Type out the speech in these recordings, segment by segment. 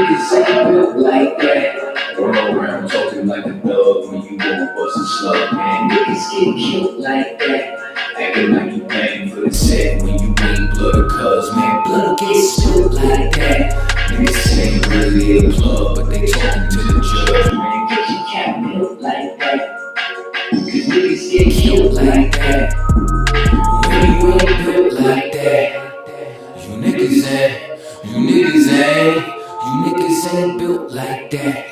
niggas ain't built like that. Run around talking like a dog when you won't bust a slug, man. Niggas get killed like that. Acting like you paying for the set when you ain't blood, cuz man, blood gets spilled like that. Niggas ain't really a plug, but they talking to the judge, man. Get your cat built like that. Cause niggas get killed like that. When you ain't built like that. You niggas ain't built like that.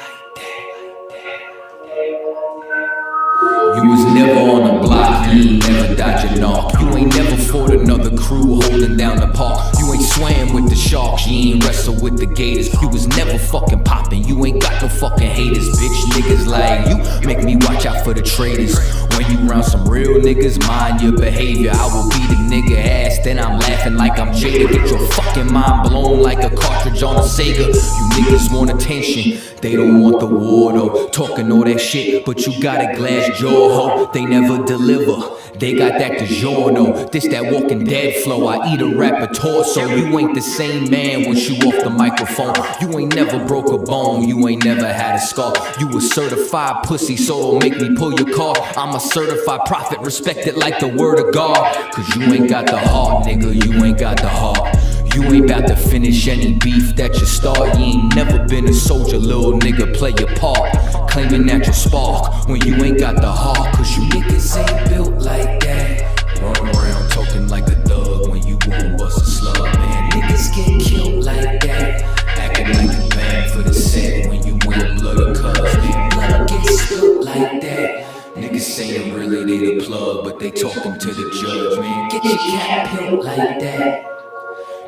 You was never on the block, you ain't never dodged a knock. You ain't never fought another crew holding down the park. You ain't swam with the sharks, you ain't wrestled with the gators. You was never fucking popping, you ain't got no fucking haters. Bitch, niggas like you make me watch out for the traitors. When you round some real niggas, mind your behavior. I will beat a nigga ass, then I'm laughing like I'm Jada. Get your fucking mind blown like a cartridge on a Sega. You niggas want attention, they don't want the war though. Talking all that shit, but you got a glass jaw, ho. They never deliver, they got that DiGiorno. This that Walking Dead flow, I eat a rapper torso. You ain't the same man once you off the microphone. You ain't never broke a bone, you ain't never had a scar. You a certified pussy, so don't make me pull your car. I'm a certified prophet, respected like the word of God. Cause you ain't got the heart, nigga, you ain't got the heart. You ain't bout to finish any beef that you start. You ain't never been a soldier, little nigga, play your part. Claiming that you spark when you ain't got the heart. Cause you niggas ain't built like that. Run around talking like a thug when you won't bust a slug, man. Niggas get killed like that. Acting like you bang for the set when you win blood or cuz, man. Blood gets spilled like that. Niggas saying really they the plug, but they talking to the judge, man. Get your cat built like that.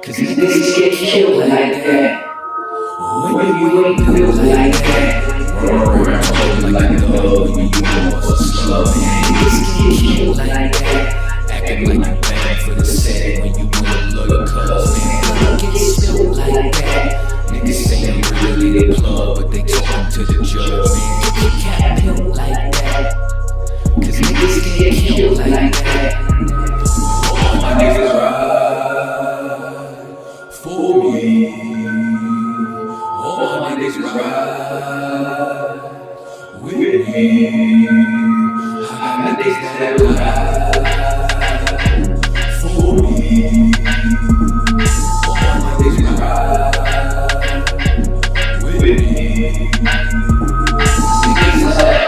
Cause niggas get killed like that. When you ain't built like that. Run around talking like a dog when you want a slug, man. Niggas get killed like that. Acting like you bang for the set when you want blood or cuz, man. Blood gets spilled like that. Niggas saying really they plug, but they talking to the judge, man. Get your cat built like that. Cause niggas get killed like that. All my niggas ride for me. All my niggas ride with me. I got niggas that ride for me. All my niggas ride with me. Niggas ride.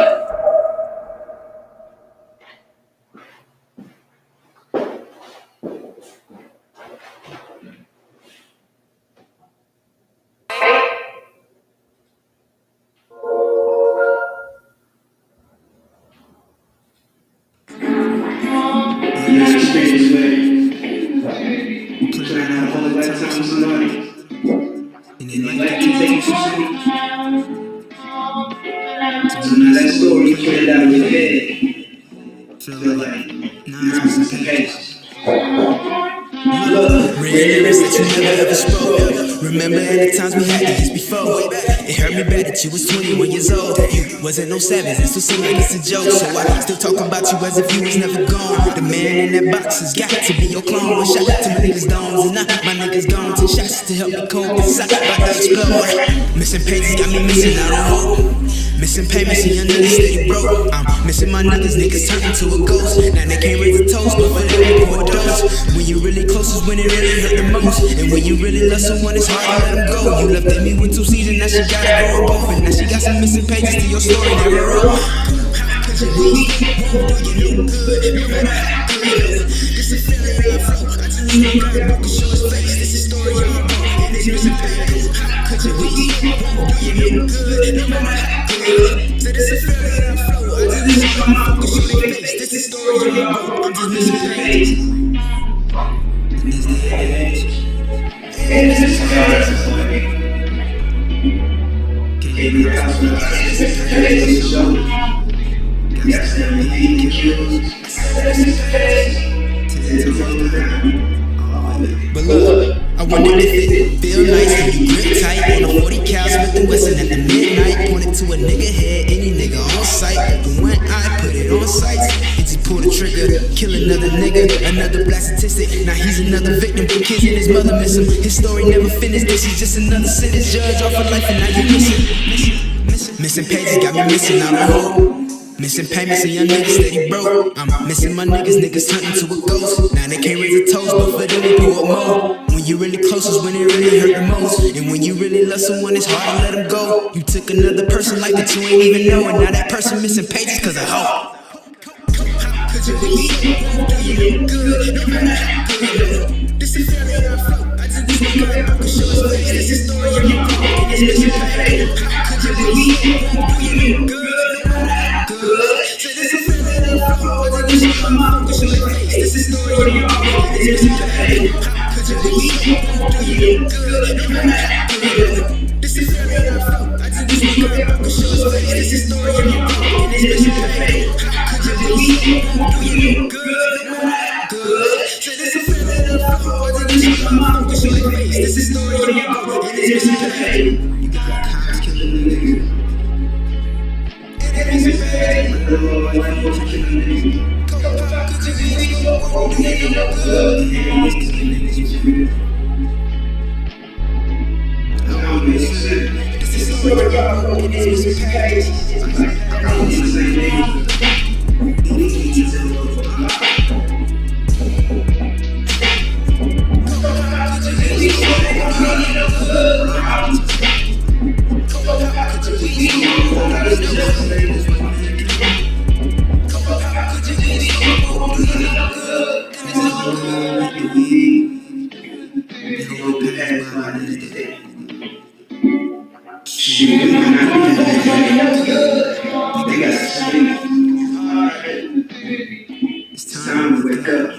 That story played out in your head. Feel like 9 pages. Real lyrics that you never ever spoke. Remember any times we had this before. It hurt me bad that you was 21 years old. You wasn't no savage, it still seemed like it's a joke. So I still talk about you as if you was never gone. The man in that box has got to be your clone. One shot to my niggas' domes, and now my niggas gone. 10 shots to help me cope inside, about to explode. Missing pages got me missing out on hope. Missing payments and your niggas steady broke. I'm missing my niggas turn into a ghost. Now they can't raise a toast, but for them we pour a dose. When you really close is when it really hurt the most. And when you really love someone, it's hard to let them go. You left at me with 2 seasons, now she gotta go both. And now she got some missing pages to your story, never wrote. Cause you need you look good, no matter how good. This is feeling I flow. I just need a girl who can show his face. This is story on my book, and it's missing pages. Cause you need you look good, no matter how good. So this is feeling I flow. I just need a girl who can show his face. This is story on my book, I'm just missing pages. And this is funny. Can you tell me about this show? Yes, and we need you. But look, I wonder if it feel nice when you grip tight on a 40 cal Smith and Wesson at the midnight. Point it to a nigga head, any nigga on sight. Open one eye, put it on sights. pull the trigger, kill another nigga, another black statistic. Now he's another victim. Kids and his mother miss him. His story never finished. This is just another sentence. Judge off of life and now you missing pages got me missing out a hole. Missing payments and young niggas steady broke. I'm missing my niggas hunting to a ghost. Now they can't raise a toast, but for them we pull up more. When you really close is when it really hurt the most. And when you really love someone, it's hard to let them go. You took another person like that you ain't even know, and now that person missing pages cause of hope. Could you believe you good? No matter how good. This is very unflow. I just wish my God could show us what it is. This story of my God and it's mission pain. Could you believe you good? This is story of your own. This is pain. Could you believe you good? No matter how good. This is very unflow. I just wish my God could show us what it is. This is story of your own. This is pain. Could you believe you good? No matter how good. This is very unflow. I just wish my God could show us what it is. This is story of your own. This is pain. You got cops killing niggas. It is pain. It's time to wake up.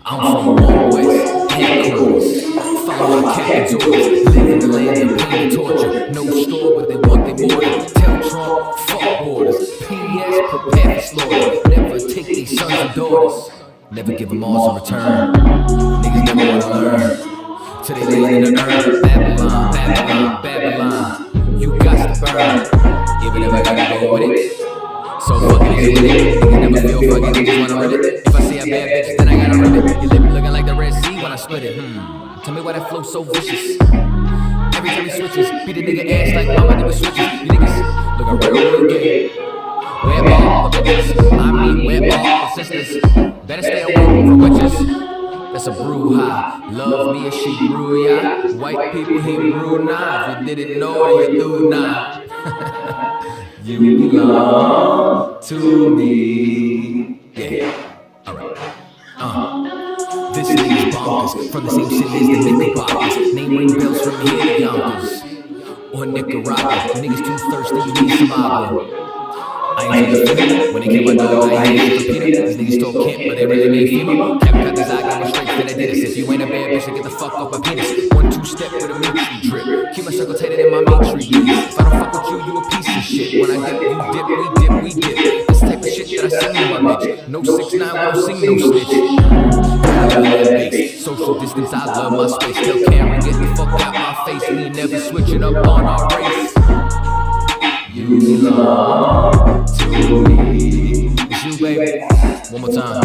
I'm from Long West, headquarters. Follow my captain's orders. Live in the land of pain and torture. No store, but they want their mortar. Tell Trump, fuck borders. PS, prepare for slaughter. Never take these sons and daughters. Never give them all in return. Niggas never wanna learn. Till they lay in the urn. Babylon, Babylon, Babylon. You got to burn. Even if I gotta go with it. So fucking easy with it. Niggas never feel fucking, they just wanna rip it. If I see a bad bitch, then I gotta rip it. Your lip looking like the Red Sea when I split it. Tell me why that flow so vicious. Every time he switches, beat a nigga ass like mama never switches. You niggas looking real gay. Where all the bitches? I mean, where all the sisters? Better stay away from witches. That's a brouhaha. Love me as she brew ya. White people here brew now. If you didn't know, you do now. You belong to me. Yeah. Alright. This nigga's bonkers. From the same city as the Knickerbockers. Name ring bells from here to Yonkers. Or Nicaragua. Niggas too thirsty, you need some agua. I ain't undefeated. When they came my dog, I ain't repeated. These niggas talk camp, but they really mean female. Cap cut this eye, got me straight to the dentist. If you ain't a bad bitch, then get the fuck off my penis. 1-2 step with a milkshake drip. Keep my circle tighter than my matrix. If I don't fuck with you, you a piece of shit. When I dip, you dip, we dip, we dip. This type of shit that I sing to my bitch. No 6ix9ine, won't sing no snitch. I love that bass. Social distance, I love my space. Tell Karen, get the fuck out my face. We ain't never switching up on our race. You belong to me. It's you, baby. One more time.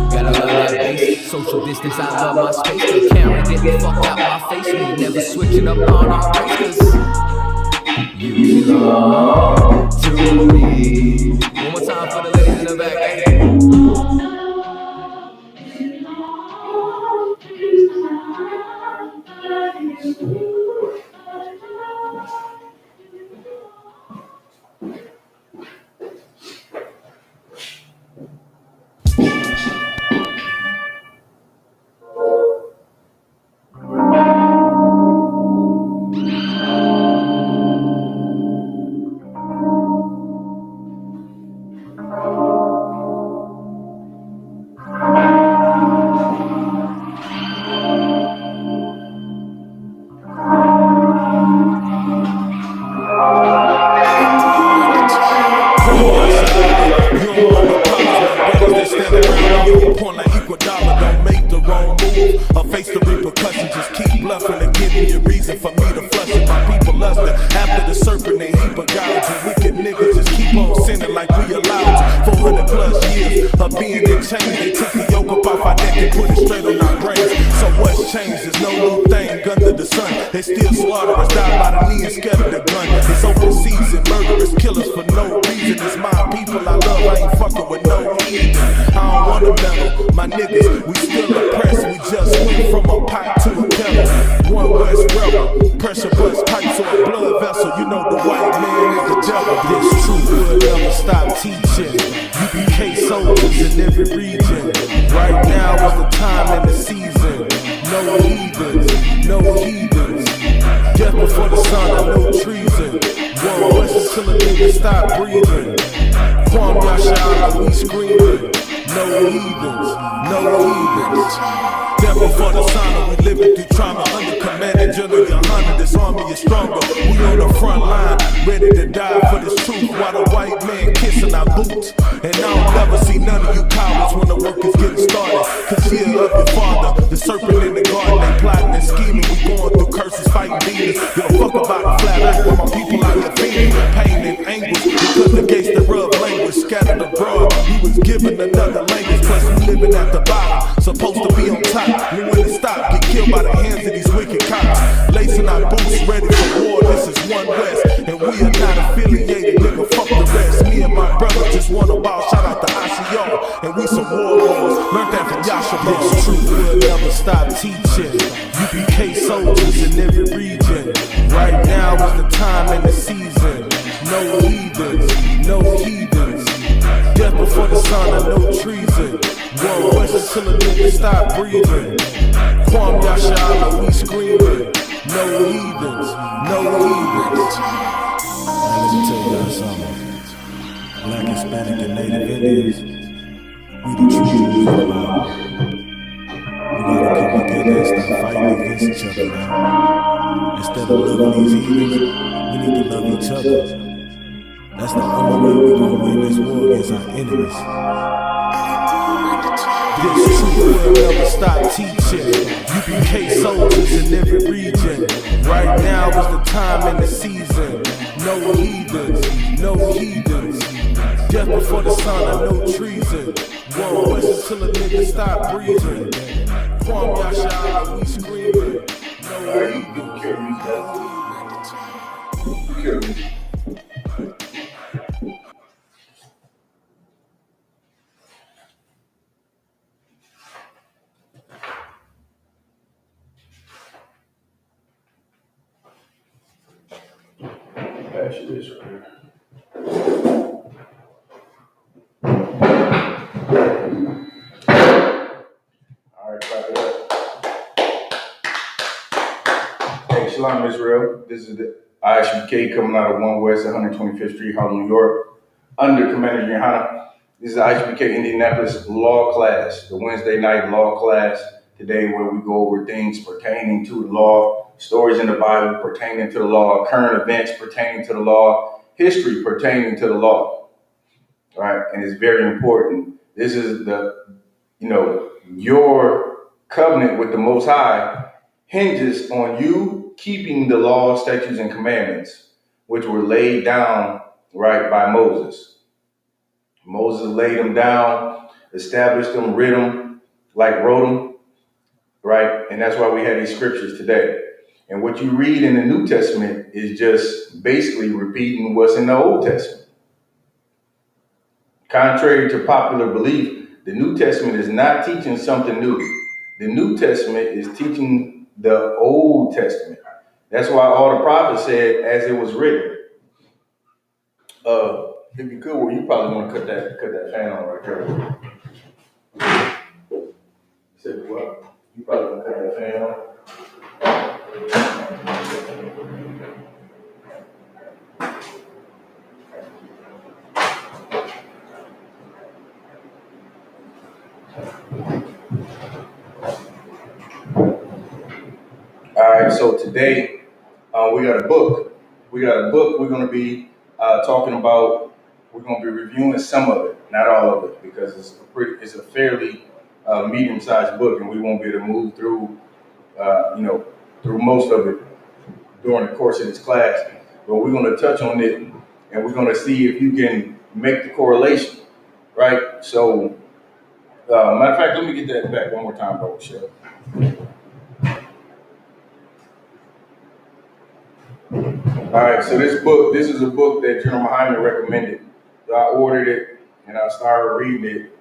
Gotta love that bass. Social distance, I love my space. Tell Karen, get the fuck out my face. We ain't never switching up on our race. You belong to me. One more time for the ladies in the back. Hey. want no problems, man. Brothers that stand around you on point like equal dollar. Don't make the wrong move or face the repercussions. Just keep bluffing and give me a reason for me to flush it. My people lusting after the serpent, they heap of gouge. And wicked niggas just keep on sinning like we allowed to. 400 plus years of being in chains. They took the yoke up off our neck and put it straight on our brains. So what's changed? There's no new thing under the sun. They still slaughter us, die by the knee and scared of the gun. It's open season, murderers, killers for no reason. It's my people I love, I ain't fucking with no heathen. I don't wanna meddle, my niggas, we still oppressed. We just went from a pot to a kettle. One West rebel, pressure bust pipes or a blood vessel. You know the white man is the devil. This truth will never stop teaching. UPK soldiers in every region. Right now is the time and the season. No heathens, no heathens. Just before the sun, I know treason. One West until a nigga stop breathing. Kwam Yasha, we screaming. No heathens, no heathens. Death before the sun, we living through trauma. Under commanding General Yohana, this army is stronger. We on the front line, ready to die for this truth. While the white man kissing our boots. And I don't never see none of you cowards when the work is getting started. Cause fear of your father, the serpent in the garden. They plotting and scheming, we going through curses, fighting demons. Give a fuck about the flat earth where my people out here feeling pain and anguish. Because the gates that rub language scattered abroad. We was given another language, plus we living at the bottom. Supposed to be on top, and when it stop, get killed by the hands of these wicked cops. Lacing our boots, ready for war, this is One West. And we are not affiliated, nigga, fuck the rest. Me and my brother just wanna ball, shout out to ISUPK. And we some warlords, learned that from Yasha. This truth will never stop teaching. UPK soldiers in every region. Right now is the time and the season. No heathens, no heathens. Just before the sun, I know treason. One West until a nigga stop breathing. Kwam Yasha, we screaming. No heathens, no heathens. Now let me tell y'all something. Black, Hispanic, and Native Indians, we the true Jews of the Bible. We gotta come together and stop fighting against each other, man. Instead of loving these heathens, we need to love each other. That's the only way we gonna win this war against our enemies. This truth will never stop teaching. UPK soldiers in every region. Right now is the time and the season. No heathens, no heathens. Just before the sun, I know treason. One West until a nigga stop breathing. Kwam Yasha, we screaming. No heathens, no heathens. Pass you this right here. All right, clap it up. Hey, Shalom Israel. This is the ISUPK coming out of 1 West 125th Street, Harlem, New York, under Commander Johanna. This is the ISUPK Indianapolis Law Class, the Wednesday night law class today where we go over things pertaining to the law, stories in the Bible pertaining to the law, current events pertaining to the law, history pertaining to the law, right? And it's very important. This is your covenant with the Most High hinges on you keeping the law, statutes, and commandments, which were laid down, right, by Moses. Moses laid them down, established them, wrote them, right? And that's why we have these scriptures today. And what you read in the New Testament is just basically repeating what's in the Old Testament. Contrary to popular belief, the New Testament is not teaching something new. The New Testament is teaching the Old Testament. That's why all the prophets said, as it was written. If you could, well, you probably want to cut that fan on right there. Said what? You probably want to cut that fan on. All right, so today we got a book. We're going to be talking about, we're going to be reviewing some of it. not all of it, because it's a fairly medium-sized book, and we won't be able to move through, through most of it during the course of this class. But we're going to touch on it, and we're going to see if you can make the correlation, right? So, matter of fact, let me get that back one more time, bro, Michelle. All right, so this is a book that General Muhammad recommended. So I ordered it and I started reading it.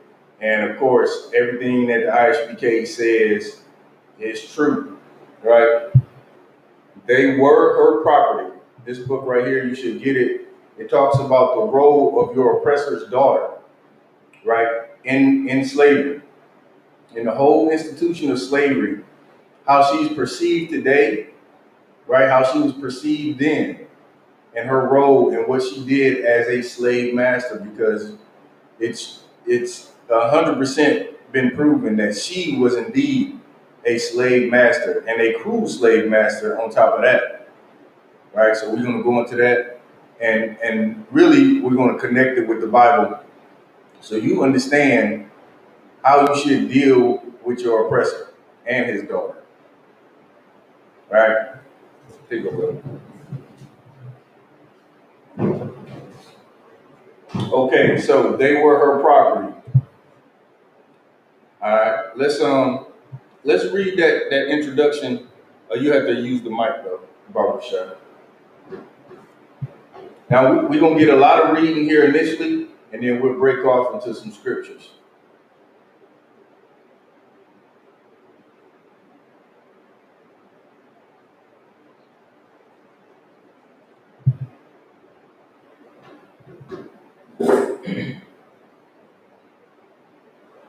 And of course, everything that the ISUPK says is true, right? They were her property. This book right here, you should get it. It talks about the role of your oppressor's daughter, right? In slavery, in the whole institution of slavery, how she's perceived today, right? How she was perceived then, and her role and what she did as a slave master, because it's 100% been proven that she was indeed a slave master, and a cruel slave master on top of that, right? So we're going to go into that, and really we're going to connect it with the Bible, so you understand how you should deal with your oppressor and his daughter, right? Take a look. Okay, so they were her property. All right, let's read that introduction. You have to use the mic though, barbershop. Now we're gonna get a lot of reading here initially, and then we'll break off into some scriptures.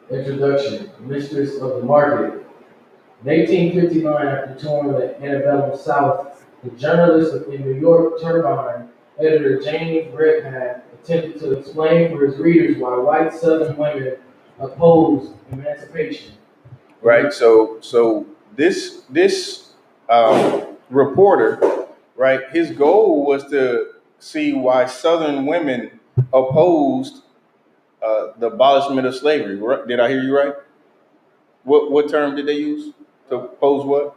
Introduction, Mistress of the Market. In 1859, after touring the antebellum South, the journalist in New York Turbine, editor James Redpath, attempted to explain for his readers why white Southern women opposed emancipation. Right. So this reporter, right, his goal was to see why Southern women opposed the abolishment of slavery. Did I hear you right? What term did they use to oppose what?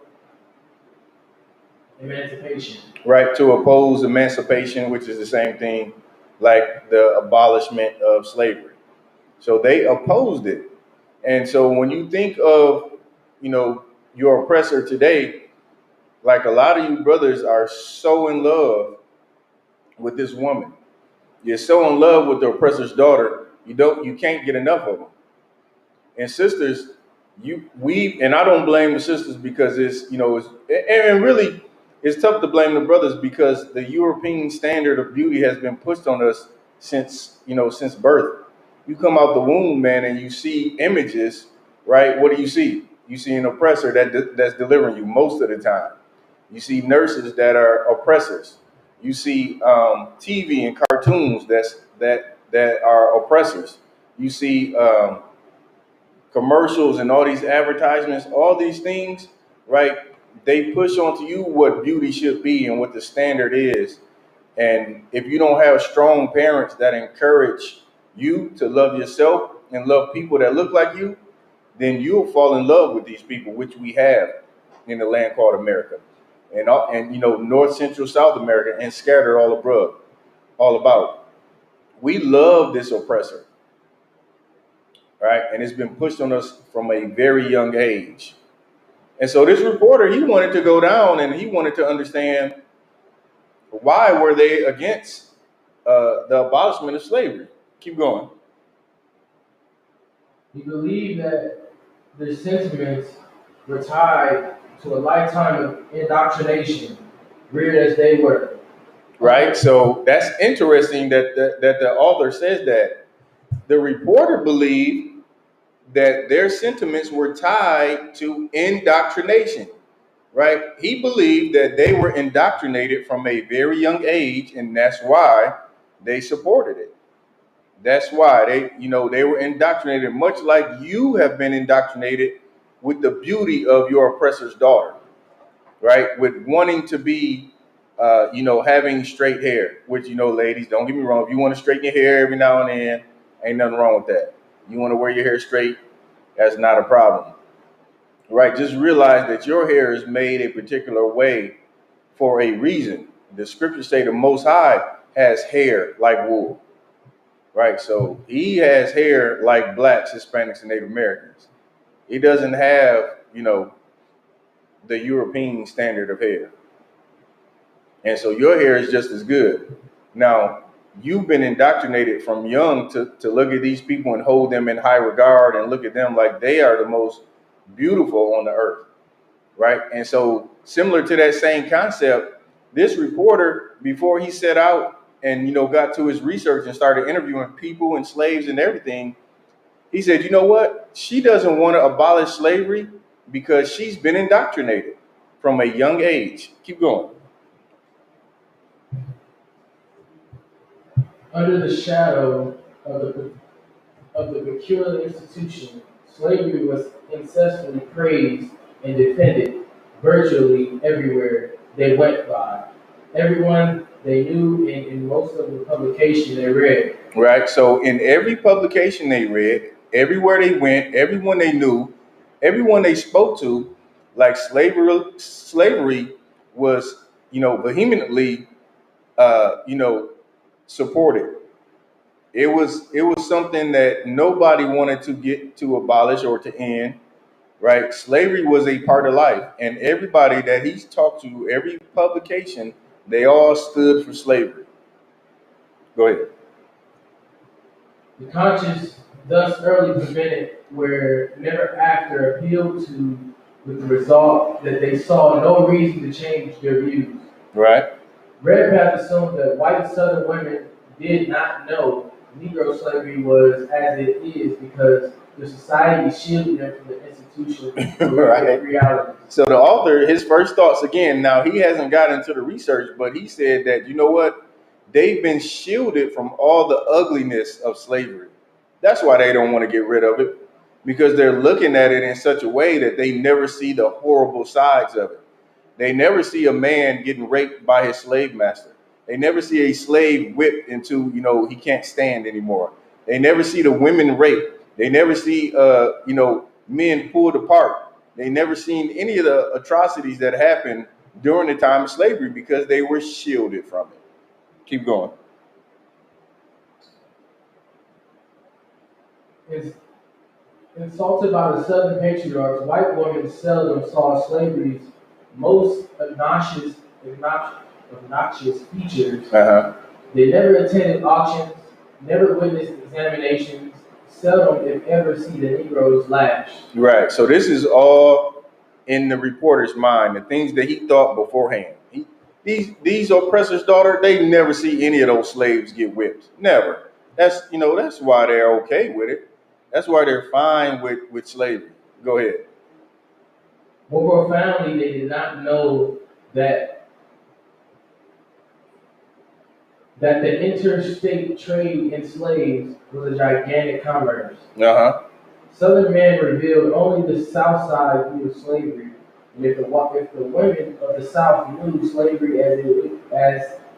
Emancipation. Right, to oppose emancipation, which is the same thing like the abolishment of slavery. So they opposed it. And so when you think of, your oppressor today, like a lot of you brothers are so in love with this woman. You're so in love with the oppressor's daughter, you can't get enough of them. And sisters, and I don't blame the sisters, because and really it's tough to blame the brothers, because the European standard of beauty has been pushed on us since birth. You come out the womb, man, and you see images, right? What do you see? You see an oppressor that's delivering you most of the time. You see nurses that are oppressors. You see TV and cartoons that are oppressors. You see commercials and all these advertisements, all these things, right? They push onto you what beauty should be and what the standard is. And if you don't have strong parents that encourage you to love yourself and love people that look like you, then you'll fall in love with these people, which we have in the land called America, and North, Central, South America, and scattered all abroad, all about. We love this oppressor, right? And it's been pushed on us from a very young age. And so this reporter, he wanted to go down and he wanted to understand, why were they against the abolishment of slavery? Keep going. He believed that their sentiments were tied to a lifetime of indoctrination, reared as they were. Right. So that's interesting that the author says that. The reporter believed that their sentiments were tied to indoctrination. Right. He believed that they were indoctrinated from a very young age, and that's why they supported it. That's why they were indoctrinated, much like you have been indoctrinated with the beauty of your oppressor's daughter, right? With wanting to be, having straight hair, which, ladies, don't get me wrong. If you want to straighten your hair every now and then, Ain't nothing wrong with that. You want to wear your hair straight, that's not a problem. Right? Just realize that your hair is made a particular way for a reason. The scriptures say the Most High has hair like wool. Right? So he has hair like blacks, Hispanics, and Native Americans. He doesn't have, the European standard of hair. And so your hair is just as good. Now, you've been indoctrinated from young to look at these people and hold them in high regard and look at them like they are the most beautiful on the earth, right? And so similar to that same concept, this reporter, before he set out and, got to his research and started interviewing people and slaves and everything, he said, you know what? She doesn't want to abolish slavery because she's been indoctrinated from a young age. Keep going. Under the shadow of the peculiar institution, slavery was incessantly praised and defended virtually everywhere they went by. Everyone they knew and in most of the publication they read. Right. So in every publication they read, everywhere they went, everyone they knew, everyone they spoke to, like slavery was, vehemently, supported. It was something that nobody wanted to get to abolish or to end. Right. Slavery was a part of life, and everybody that he's talked to, every publication, they all stood for slavery. Go ahead. The conscience thus early prevented were never after appealed to with the result that they saw no reason to change their views. Right. Redpath assumed that white Southern women did not know Negro slavery was as it is because the society shielded them from the institution of Right. reality. So the author, his first thoughts again, now he hasn't got into the research, but he said that, you know what? They've been shielded from all the ugliness of slavery. That's why they don't want to get rid of it, because they're looking at it in such a way that they never see the horrible sides of it. They never see a man getting raped by his slave master. They never see a slave whipped into, he can't stand anymore. They never see the women raped. They never see, men pulled apart. They never seen any of the atrocities that happened during the time of slavery because they were shielded from it. Keep going. Insulted by the Southern patriarchs, white women seldom saw slavery's most obnoxious features. Uh-huh. They never attended auctions, never witnessed examinations, seldom, if ever, see the Negroes lashed. Right. So this is all in the reporter's mind, the things that he thought beforehand. These oppressors' daughter, they never see any of those slaves get whipped. Never. That's why they're okay with it. That's why they're fine with slavery. Go ahead. More profoundly, they did not know that the interstate trade in slaves was a gigantic commerce. Uh-huh. Southern men revealed only the South side view of slavery, and if the women of the South knew slavery as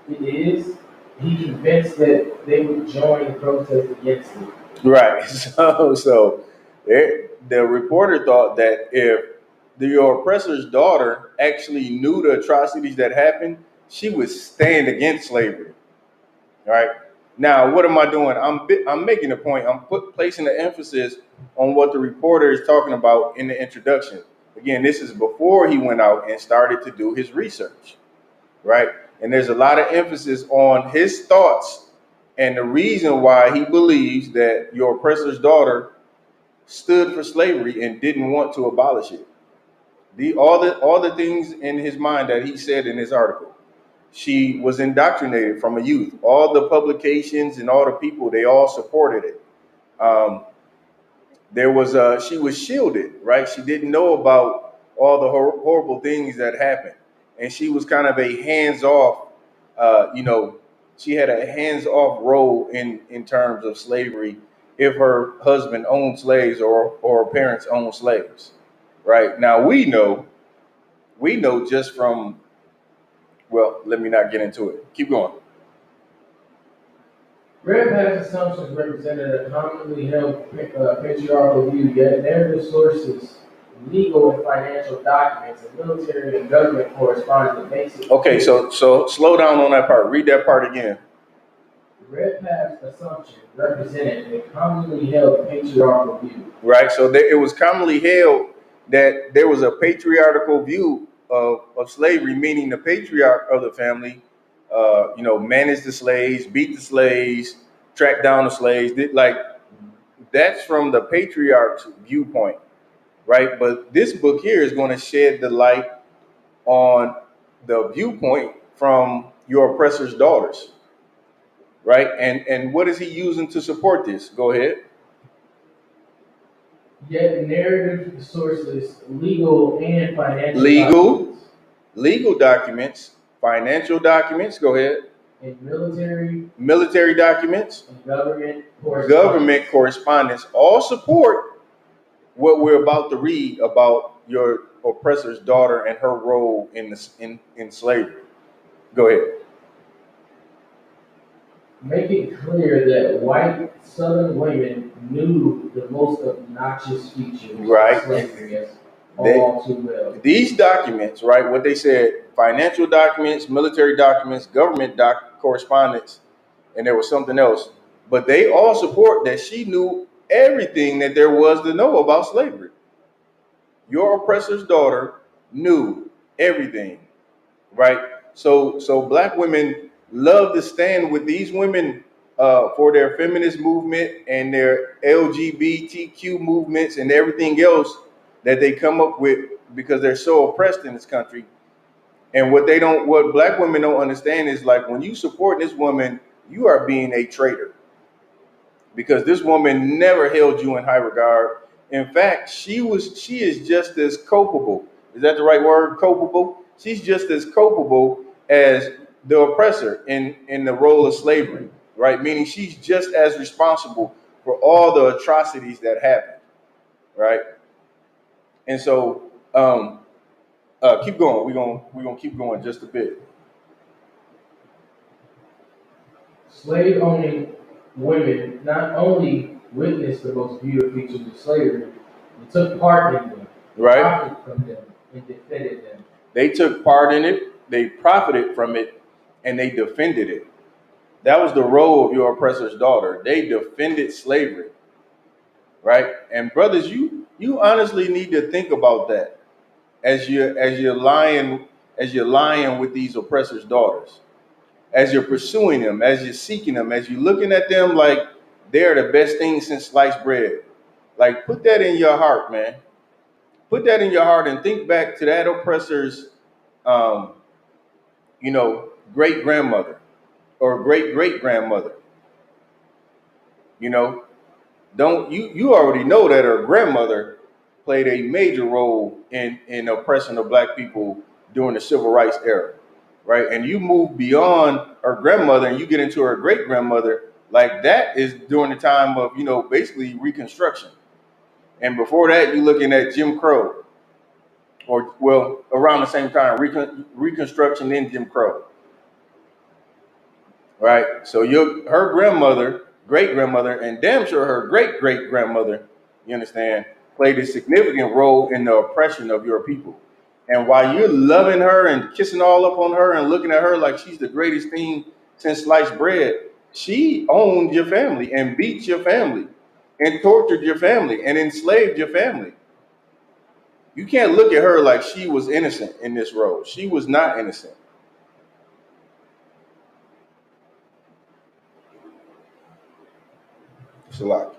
it is, he convinced that they would join the protest against it. Right. The reporter thought that if the oppressor's daughter actually knew the atrocities that happened, she would stand against slavery. Right. Now, what am I doing? I'm making a point. I'm placing the emphasis on what the reporter is talking about in the introduction. Again, this is before he went out and started to do his research. Right. And there's a lot of emphasis on his thoughts and the reason why he believes that your oppressor's daughter stood for slavery and didn't want to abolish it. All the things in his mind that he said in his article. She was indoctrinated from a youth. All the publications and all the people, they all supported it. She was shielded, right? She didn't know about all the horrible things that happened. And she was kind of a hands-off, she had a hands-off role in terms of slavery if her husband owned slaves or her parents owned slaves, right? Now we know just from, well, let me not get into it. Keep going. Red Pat's assumptions represented a commonly held patriarchal view, yet narrative sources, legal and financial documents, and military and government correspondence makes it Okay, so slow down on that part. Read that part again. Red Pat's assumption represented a commonly held patriarchal view. Right. So it was commonly held that there was a patriarchal view of slavery, meaning the patriarch of the family, managed the slaves, beat the slaves, tracked down the slaves. Like that's from the patriarch's viewpoint, right? But this book here is going to shed the light on the viewpoint from your oppressor's daughters, right? And what is he using to support this? Go ahead. Yet narrative sources, legal and financial Legal, documents, legal documents, financial documents. Go ahead. and Military documents, and government government correspondence all support what we're about to read about your oppressor's daughter and her role in slavery. Go ahead. make it clear that white Southern women knew the most obnoxious features Right. of slavery as all too well. These documents, right? What they said: financial documents, military documents, government correspondence, and there was something else. But they all support that she knew everything that there was to know about slavery. Your oppressor's daughter knew everything, right? So black women love to stand with these women for their feminist movement and their LGBTQ movements and everything else that they come up with because they're so oppressed in this country. And what black women don't understand is like when you support this woman, you are being a traitor because this woman never held you in high regard. In fact, she is just as culpable. Is that the right word? Culpable? She's just as culpable as the oppressor in the role of slavery, right? Meaning she's just as responsible for all the atrocities that happened, right? And so keep going. We're gonna keep going just a bit. Slave owning women not only witnessed the most beautiful features of slavery, they took part in them, Right. profited from them, and defended them. They took part in it, they profited from it, and they defended it. That was the role of your oppressor's daughter. They defended slavery, right? And brothers, you honestly need to think about that as you're lying with these oppressors' daughters, as you're pursuing them, as you're seeking them, as you're looking at them like they're the best thing since sliced bread. Like put that in your heart, man. Put that in your heart and think back to that oppressor's, um, great grandmother or great great grandmother. You know, don't you already know that her grandmother played a major role in oppressing the black people during the civil rights era, right? And you move beyond her grandmother and you get into her great grandmother, like that is during the time of basically Reconstruction, and before that you're looking at Jim Crow, or well around the same time Reconstruction and Jim Crow, right? So her grandmother, great grandmother, and damn sure her great great grandmother, you understand, played a significant role in the oppression of your people. And while you're loving her and kissing all up on her and looking at her like she's the greatest thing since sliced bread, she owned your family and beat your family and tortured your family and enslaved your family. You can't look at her like she was innocent in this role. She was not innocent. It's a lot.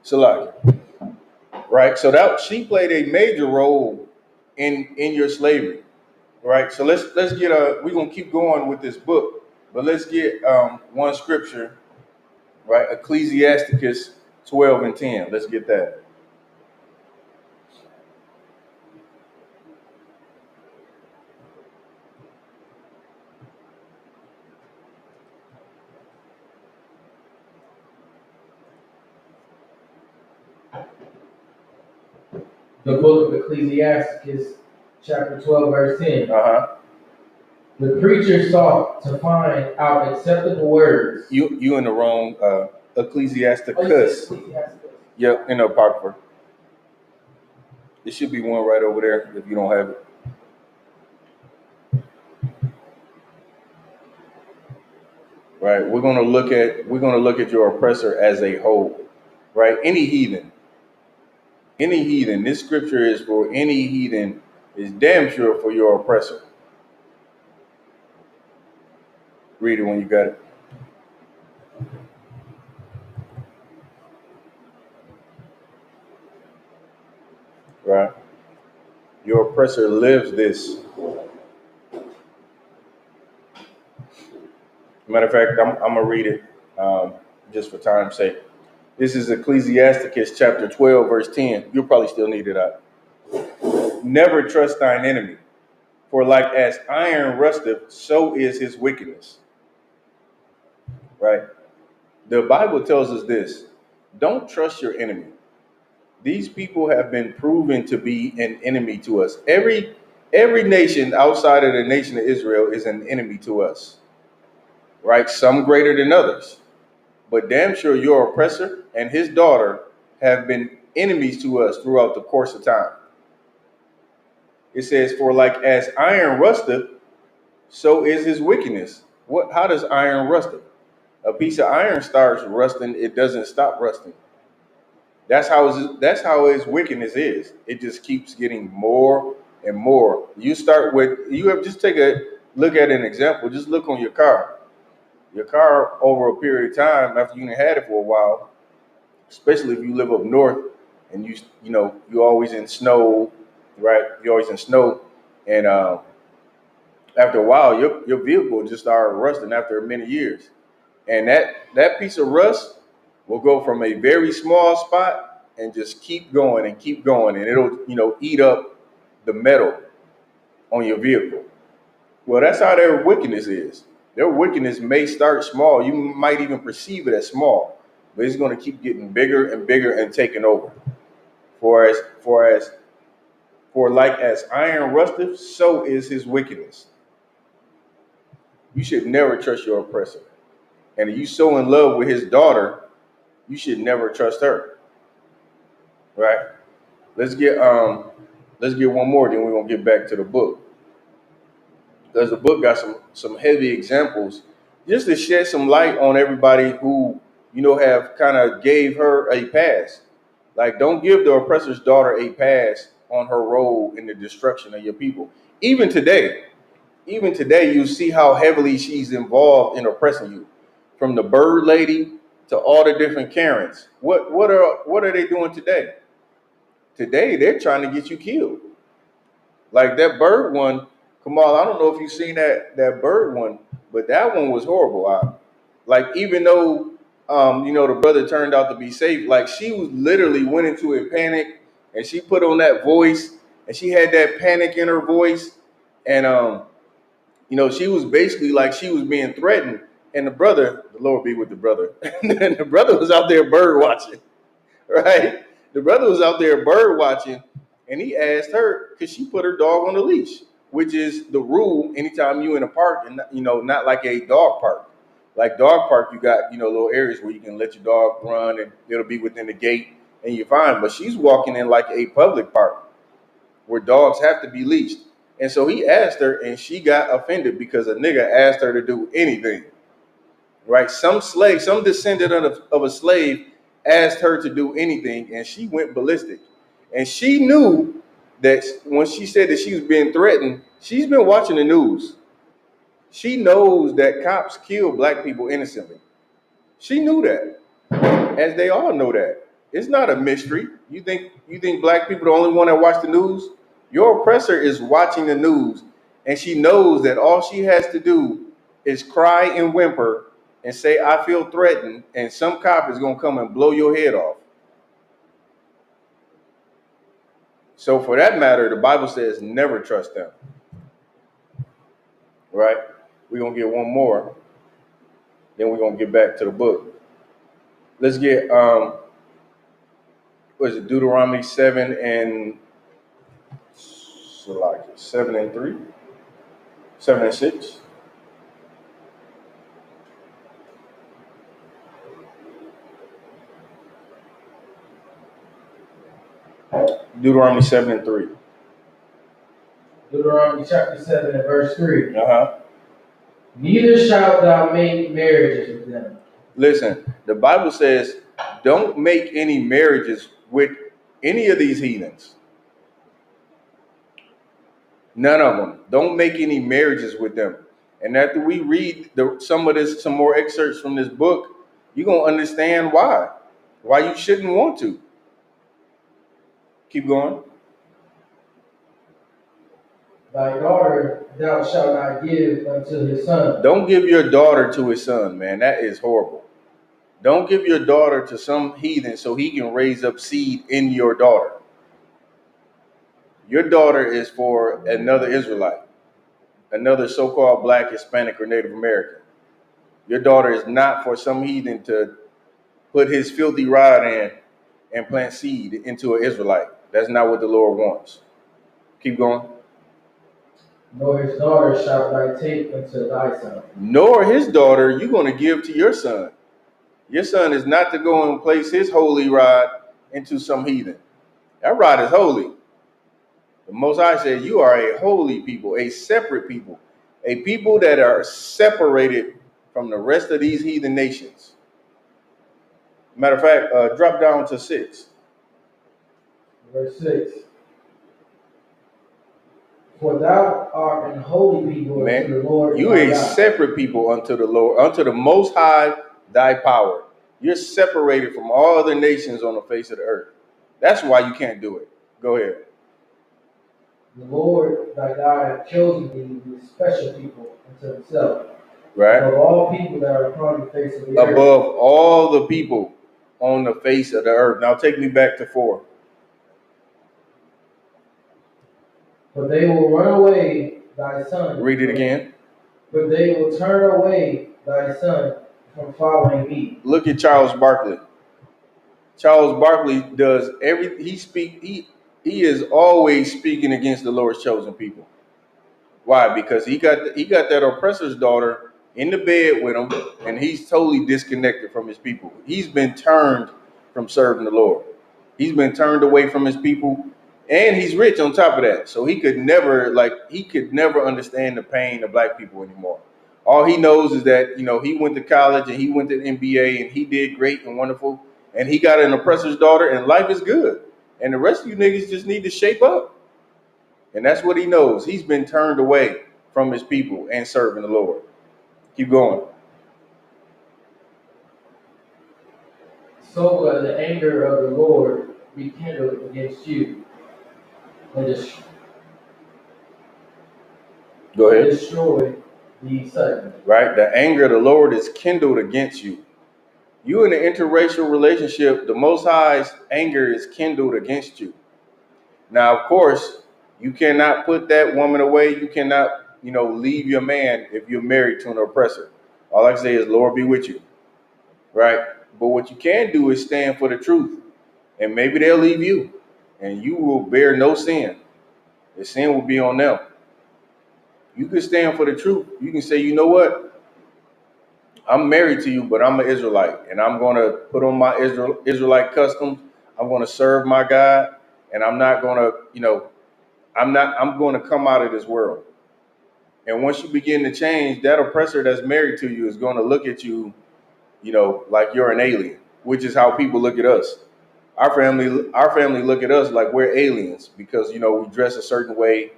It's a lot. right? So that she played a major role in your slavery, right? So let's get we're gonna keep going with this book, but let's get one scripture, right? Ecclesiasticus 12:10. Let's get that. The book of Ecclesiasticus, chapter 12, verse 10. The preacher sought to find out acceptable words. You in the wrong Ecclesiasticus. Oh, you said Ecclesiasticus. Yep, in the Apocrypha. There should be one right over there if you don't have it. Right, we're gonna look at your oppressor as a whole, right? Any heathen. This scripture is for any heathen, is damn sure for your oppressor. Read it when you got it. Right. Your oppressor lives this. Matter of fact, I'm gonna read it just for time's sake. This is Ecclesiasticus chapter 12, verse 10. You'll probably still need it out. Never trust thine enemy, for like as iron rusteth, so is his wickedness. Right? The Bible tells us this. Don't trust your enemy. These people have been proven to be an enemy to us. Every nation outside of the nation of Israel is an enemy to us. Right? Some greater than others. But damn sure your oppressor and his daughter have been enemies to us throughout the course of time. It says, for like as iron rusteth, so is his wickedness. How does iron rust? A piece of iron starts rusting, it doesn't stop rusting. That's how his wickedness is. It just keeps getting more and more. Just take a look at an example. Just look on your car. Your car over a period of time, after you had it for a while, especially if you live up north and you're always in snow, right? You're always in snow, and after a while, your vehicle just started rusting after many years, and that piece of rust will go from a very small spot and just keep going, and it'll eat up the metal on your vehicle. Well, that's how their wickedness is. Their wickedness may start small. You might even perceive it as small, but it's going to keep getting bigger and bigger and taking over. For like as iron rusteth, so is his wickedness. You should never trust your oppressor. And if you so in love with his daughter, you should never trust her. Right? Let's get one more, then we're gonna get back to the book. Because the book got some heavy examples just to shed some light on everybody who, have kind of gave her a pass. Like, don't give the oppressor's daughter a pass on her role in the destruction of your people. Even today, you see how heavily she's involved in oppressing you. From the bird lady to all the different Karens. What are they doing today? Today, they're trying to get you killed. Like that bird one, Kamal, I don't know if you've seen that bird one, but that one was horrible. Like, even though, the brother turned out to be safe, like she was literally went into a panic, and she put on that voice, and she had that panic in her voice. And, she was basically like she was being threatened. And the brother, the Lord be with the brother, and the brother was out there bird watching, right? The brother was out there bird watching, and he asked her, because she put her dog on the leash, which is the rule anytime you in a park, and not like a dog park. Like dog park, you got little areas where you can let your dog run, and it'll be within the gate, and you're fine. But she's walking in like a public park where dogs have to be leashed. And so he asked her, and she got offended because a nigga asked her to do anything. Right? Some descendant of a slave asked her to do anything, and she went ballistic. And she knew that when she said that she was being threatened, she's been watching the news. She knows that cops kill black people innocently. She knew that, as they all know that. It's not a mystery. You think black people the only one that watch the news? Your oppressor is watching the news, and she knows that all she has to do is cry and whimper and say, "I feel threatened," and some cop is gonna come and blow your head off. So for that matter, the Bible says never trust them. Right? We're gonna get one more, then we're gonna get back to the book. Let's get what is it, Deuteronomy 7 and 3, 7 and 6. Deuteronomy 7 and 3. Deuteronomy chapter 7 and verse 3. Uh-huh. Neither shalt thou make marriages with them. Listen, the Bible says don't make any marriages with any of these heathens. None of them. Don't make any marriages with them. And after we read some more excerpts from this book, you're going to understand why you shouldn't want to. Keep going. Thy daughter thou shalt not give unto his son. Don't give your daughter to his son, man. That is horrible. Don't give your daughter to some heathen so he can raise up seed in your daughter. Your daughter is for another Israelite, another so-called Black, Hispanic, or Native American. Your daughter is not for some heathen to put his filthy rod in and plant seed into an Israelite. That's not what the Lord wants. Keep going. Nor his daughter shalt thou take unto thy son. Nor his daughter you're going to give to your son. Your son is not to go and place his holy rod into some heathen. That rod is holy. The Most High said you are a holy people, a separate people, a people that are separated from the rest of these heathen nations. Matter of fact, drop down to 6. Verse 6. For thou art an holy people unto the Lord. You a separate people unto the Lord, unto the Most High, thy power. You're separated from all other nations on the face of the earth. That's why you can't do it. Go ahead. The Lord thy God hath chosen thee to be a special people unto himself. Right? Above all people that are upon the face of the earth. Above all the people on the face of the earth. Now take me back to 4. But they will run away thy son. Read it again. But they will turn away thy son from following me. Look at Charles Barkley. Charles Barkley does he is always speaking against the Lord's chosen people. Why? Because he got that oppressor's daughter in the bed with him, and he's totally disconnected from his people. He's been turned from serving the Lord. He's been turned away from his people, and he's rich on top of that. So he could never understand the pain of black people anymore. All he knows is that, he went to college and he went to the NBA and he did great and wonderful, and he got an oppressor's daughter and life is good. And the rest of you niggas just need to shape up. And that's what he knows. He's been turned away from his people and serving the Lord. Keep going. So will the anger of the Lord be kindled against you, and Go ahead. destroy thee suddenly. Right? The anger of the Lord is kindled against you. You in an interracial relationship, the Most High's anger is kindled against you. Now, of course, you cannot put that woman away. You cannot, leave your man if you're married to an oppressor. All I can say is, Lord be with you. Right? But what you can do is stand for the truth. And maybe they'll leave you. And you will bear no sin. The sin will be on them. You can stand for the truth. You can say, you know what? I'm married to you, but I'm an Israelite. And I'm going to put on my Israelite customs. I'm going to serve my God. And I'm not going to, I'm going to come out of this world. And once you begin to change, that oppressor that's married to you is going to look at you, like you're an alien, which is how people look at us. Our family look at us like we're aliens because, we dress a certain way.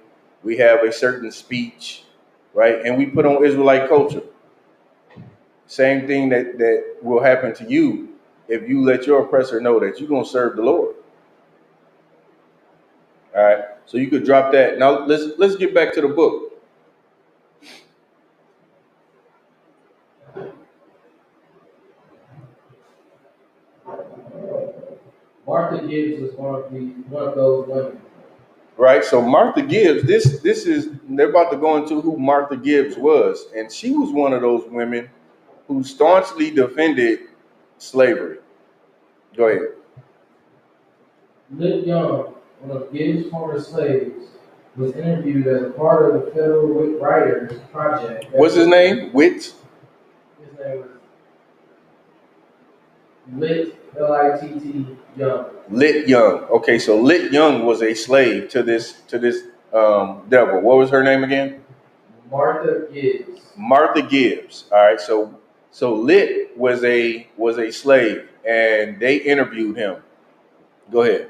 We have a certain speech, right? And we put on Israelite culture. Same thing that will happen to you if you let your oppressor know that you're gonna serve the Lord. All right. So you could drop that. Now let's get back to the book. Martha Gibbs was one of those women. Right. So Martha Gibbs, this is they're about to go into who Martha Gibbs was, and she was one of those women who staunchly defended slavery. Go ahead. Liv Young, one of Gibbs' former slaves, was interviewed as a part of the Federal Writers Project. What's his name? Witt. His name was Lit, Litt Young. Lit Young. Okay, so Lit Young was a slave to this devil. What was her name again? Martha Gibbs. Martha Gibbs. All right, so Lit was a slave, and they interviewed him. Go ahead.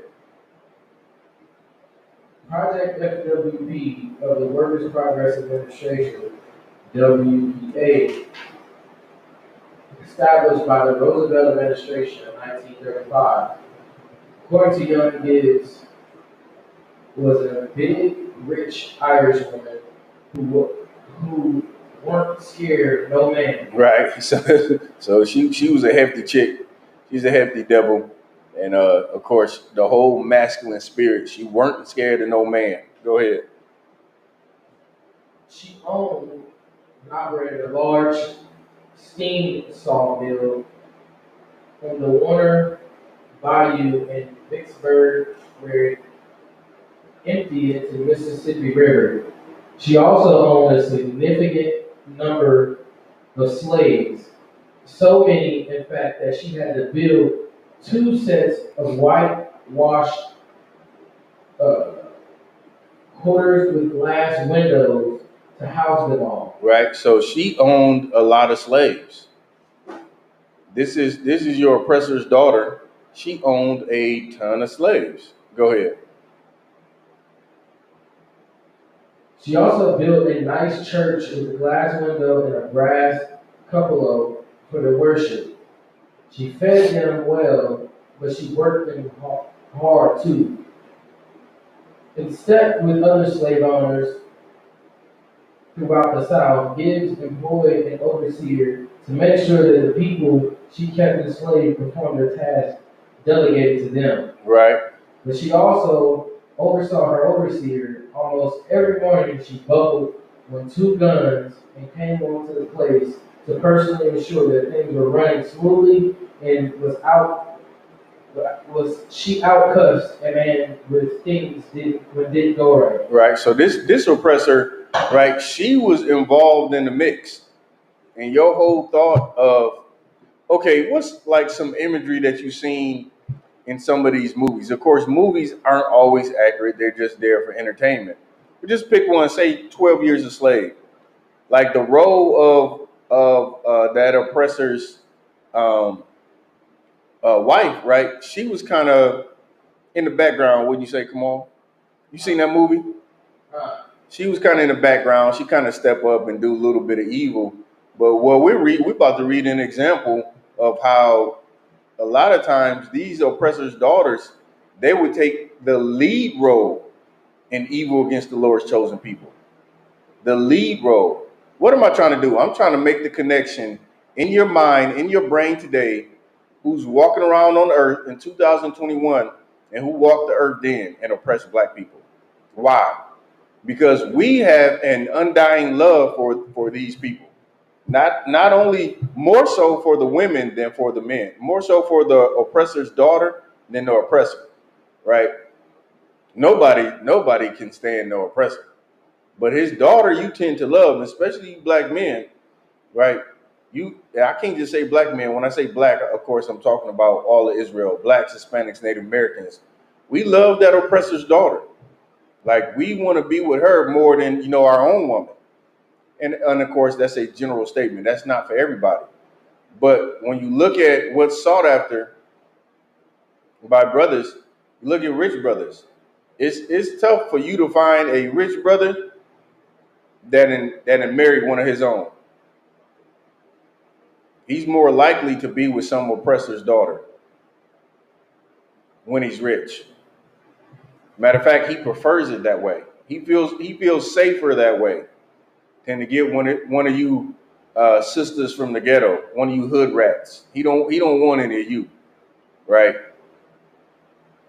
Project FWP of the Workers' Progress Administration, WPA, established by the Roosevelt administration in 1935. According to Young, Gibbs was a big, rich Irish woman who weren't scared no man. Right. So she was a hefty chick. She's a hefty devil, and of course the whole masculine spirit. She weren't scared of no man. Go ahead. She owned and operated a large steam sawmill on the Warner Bayou in Vicksburg, where it emptied into the Mississippi River. She also owned a significant number of slaves, so many, in fact, that she had to build 2 sets of whitewashed quarters with glass windows to house them all. Right. So she owned a lot of slaves. This is your oppressor's daughter. She owned a ton of slaves. Go ahead. She also built a nice church with a glass window and a brass cupola for their worship. She fed them well, but she worked them hard too. In step with other slave owners throughout the South, Gibbs employed an overseer to make sure that the people she kept enslaved performed their tasks delegated to them. Right. But she also oversaw her overseer. Almost every morning she buckled on 2 guns and came onto the place to personally ensure that things were running smoothly, and she outcussed a man with things didn't go right. Right. So this oppressor, right? She was involved in the mix, and your whole thought of, okay, what's like some imagery that you've seen in some of these movies? Of course, movies aren't always accurate; they're just there for entertainment. But just pick one. Say 12 Years a Slave. Like the role of that oppressor's um, wife, right? She was kind of in the background. Wouldn't you say? Come on, you seen that movie? She was kind of in the background. She kind of step up and do a little bit of evil. But what we're about to read an example of how a lot of times these oppressors' daughters, they would take the lead role in evil against the Lord's chosen people. The lead role. What am I trying to do? I'm trying to make the connection in your mind, in your brain today, who's walking around on earth in 2021 and who walked the earth then and oppressed black people. Why? Because we have an undying love for these people. Not only more so for the women than for the men, more so for the oppressor's daughter than the oppressor, right? Nobody can stand no oppressor. But his daughter you tend to love, especially you black men, right? I can't just say black men. When I say black, of course, I'm talking about all of Israel, blacks, Hispanics, Native Americans. We love that oppressor's daughter. Like we want to be with her more than, our own woman. And of course, that's a general statement. That's not for everybody. But when you look at what's sought after by brothers, you look at rich brothers. It's tough for you to find a rich brother that married one of his own. He's more likely to be with some oppressor's daughter when he's rich. Matter of fact, he prefers it that way. He feels safer that way than to get one of you sisters from the ghetto, one of you hood rats. He don't want any of you, right?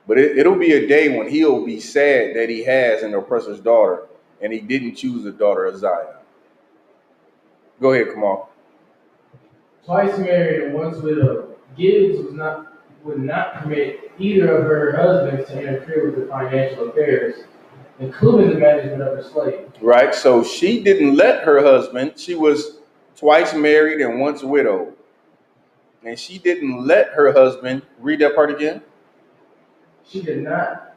But it'll be a day when he'll be sad that he has an oppressor's daughter and he didn't choose the daughter of Zion. Go ahead, Kamal. Twice married and once widowed, Gibbs would not permit either of her husbands to interfere with her financial affairs, including the management of her slaves. Right, so she didn't let her husband, she was twice married and once widowed. And she didn't let her husband, read that part again. She did not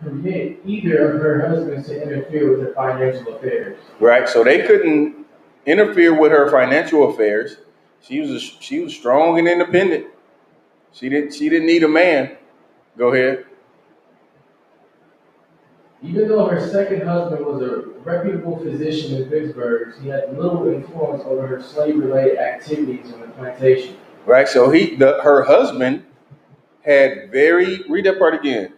permit either of her husbands to interfere with her financial affairs. Right, so they couldn't interfere with her financial affairs. She was strong and independent. She didn't need a man. Go ahead. Even though her second husband was a reputable physician in Vicksburg, he had little influence over her slave-related activities on the plantation. Right, so her husband had read that part again.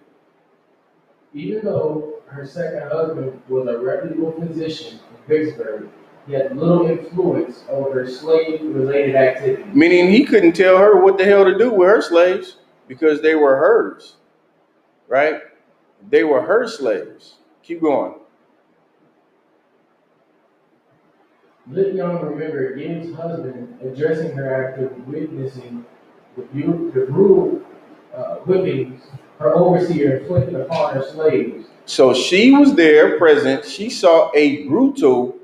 Even though her second husband was a reputable physician in Vicksburg, he had little influence over her slave-related activities. Meaning he couldn't tell her what the hell to do with her slaves because they were hers, right? They were her slaves. Keep going. Lithium remembered Gibbs' husband addressing her after witnessing the brutal whippings her overseer inflicted upon her slaves. So she was there present. She saw a brutal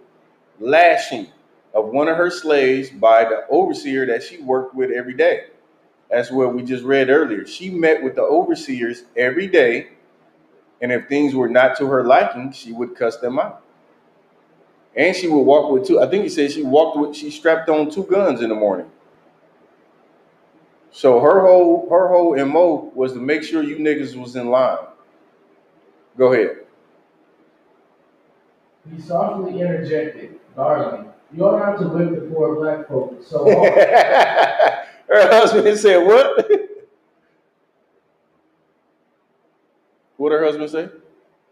lashing of one of her slaves by the overseer that she worked with every day. That's what we just read earlier. She met with the overseers every day, and if things were not to her liking, she would cuss them out. And she would walk with I think he said she strapped on 2 guns in the morning. So her whole MO was to make sure you niggas was in line. Go ahead. He softly interjected, "Darling, you ought not to whip the poor black folk so hard." Her husband said what? What her husband say?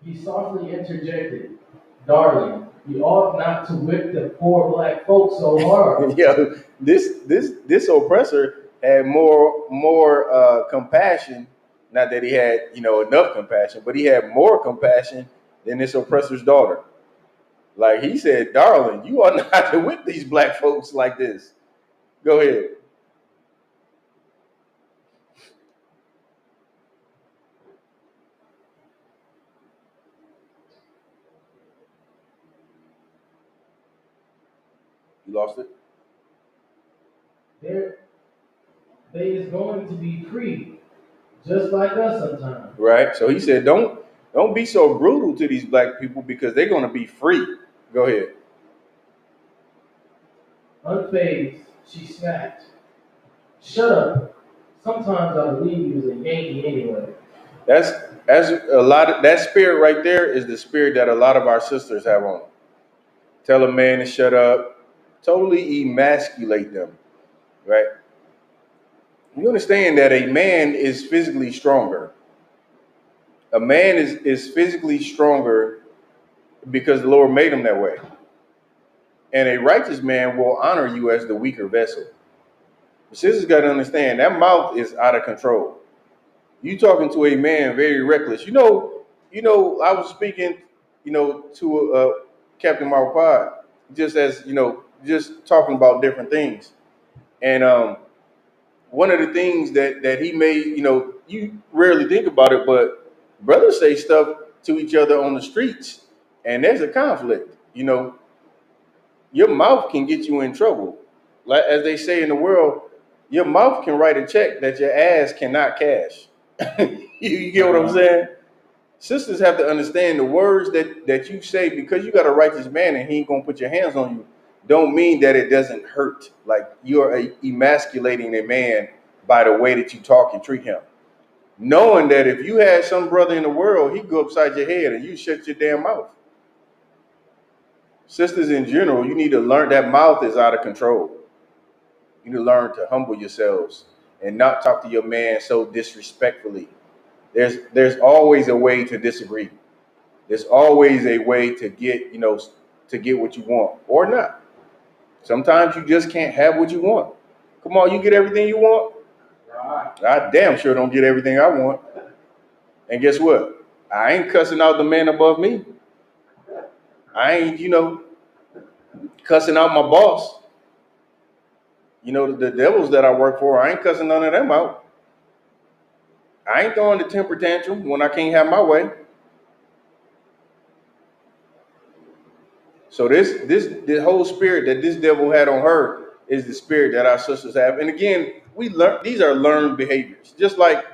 He softly interjected, "Darling, you ought not to whip the poor black folk so hard." Yeah, this oppressor had more compassion. Not that he had enough compassion, but he had more compassion than this oppressor's daughter. Like he said, "Darling, you ought not to whip these black folks like this." Go ahead. You lost it? They is going to be free, just like us sometimes. Right. So he said, don't be so brutal to these black people because they're going to be free. Go ahead. Unfazed, she snapped, "Shut up. Sometimes I believe you was a Yankee anyway." That's a lot of that spirit right there is the spirit that a lot of our sisters have on. Tell a man to shut up, totally emasculate them, right? You understand that a man is physically stronger. A man is physically stronger because the Lord made him that way. And a righteous man will honor you as the weaker vessel. The sisters got to understand that mouth is out of control. You talking to a man very reckless. I was speaking, to Captain Marpad, just as, just talking about different things. And one of the things that he made, you rarely think about it, but brothers say stuff to each other on the streets, and there's a conflict. Your mouth can get you in trouble. Like as they say in the world, your mouth can write a check that your ass cannot cash. You get what I'm saying? Sisters have to understand the words that you say, because you got a righteous man and he ain't gonna put your hands on you, don't mean that it doesn't hurt. Like you're emasculating a man by the way that you talk and treat him. Knowing that if you had some brother in the world, he'd go upside your head and you shut your damn mouth. Sisters in general, you need to learn that mouth is out of control. You need to learn to humble yourselves and not talk to your man so disrespectfully. There's always a way to disagree. There's always a way to get, to get what you want or not. Sometimes you just can't have what you want. Come on, you get everything you want. I damn sure don't get everything I want. And guess what? I ain't cussing out the man above me. I ain't, cussing out my boss. The devils that I work for, I ain't cussing none of them out. I ain't throwing the temper tantrum when I can't have my way. So this whole spirit that this devil had on her is the spirit that our sisters have. And again, we learn these are learned behaviors. Just like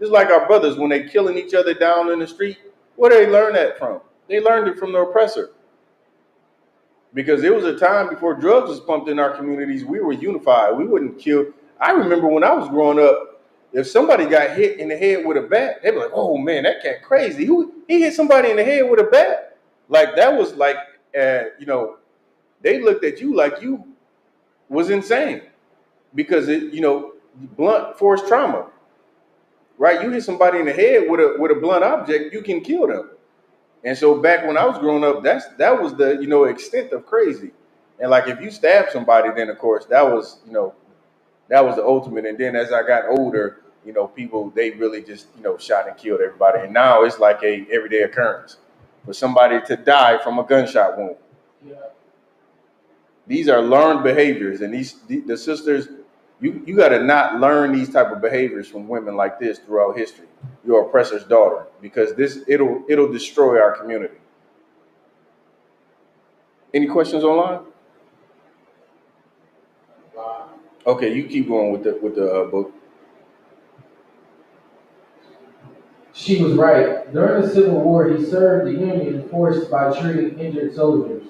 our brothers when they killing each other down in the street. Where do they learn that from? They learned it from the oppressor. Because there was a time before drugs was pumped in our communities, we were unified. We wouldn't kill. I remember when I was growing up, if somebody got hit in the head with a bat, they'd be like, "Oh man, that cat crazy. He hit somebody in the head with a bat." Like that was like, they looked at you like you was insane because blunt force trauma, right? You hit somebody in the head with a blunt object, you can kill them. And so back when I was growing up, that was the extent of crazy. And like if you stab somebody, then of course that was the ultimate. And then as I got older, people they really just shot and killed everybody. And now it's like a everyday occurrence for somebody to die from a gunshot wound. Yeah. These are learned behaviors, and the sisters, you got to not learn these type of behaviors from women like this throughout history. Your oppressor's daughter, because it'll destroy our community. Any questions online? Okay, you keep going with the book. She was right. During the Civil War, he served the Union force by treating injured soldiers.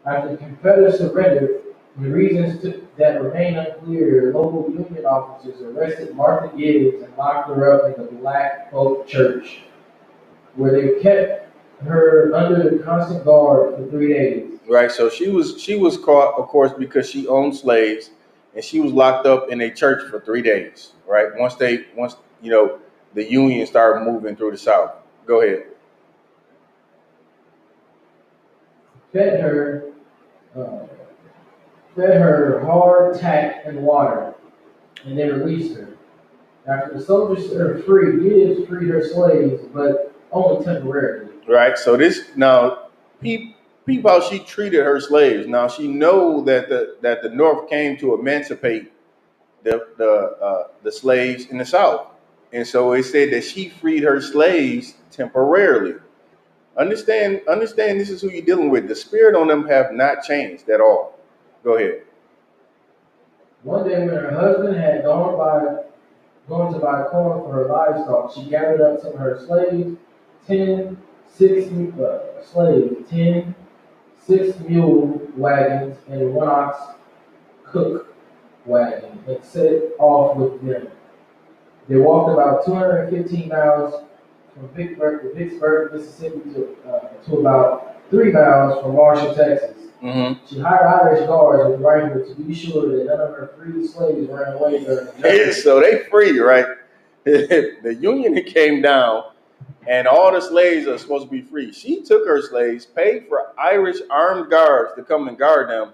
After the Confederates surrendered, the reasons that remain unclear, local Union officers arrested Martha Gibbs and locked her up in the Black Folk Church, where they kept her under constant guard for 3 days. Right, so she was caught, of course, because she owned slaves, and she was locked up in a church for 3 days. Right, once the Union started moving through the South. Go ahead. Fed her hard tack and water, and they released her. After the soldiers set her free, Gibbs freed her slaves, but only temporarily. Right. So peep how she treated her slaves. Now she know that the North came to emancipate the slaves in the South, and so it said that she freed her slaves temporarily. Understand. This is who you're dealing with. The spirit on them have not changed at all. Go ahead. One day, when her husband had gone to buy corn for her livestock, she gathered up some of her slaves, 10 6 mule wagons, and 1 ox cook wagon, and set off with them. They walked about 215 miles from Vicksburg, Mississippi, to about 3 miles from Marshall, Texas. Mm-hmm. She hired Irish guards with rifles to be sure that none of her freed slaves ran away during the journey. So they free, right? The Union came down, and all the slaves are supposed to be free. She took her slaves, paid for Irish armed guards to come and guard them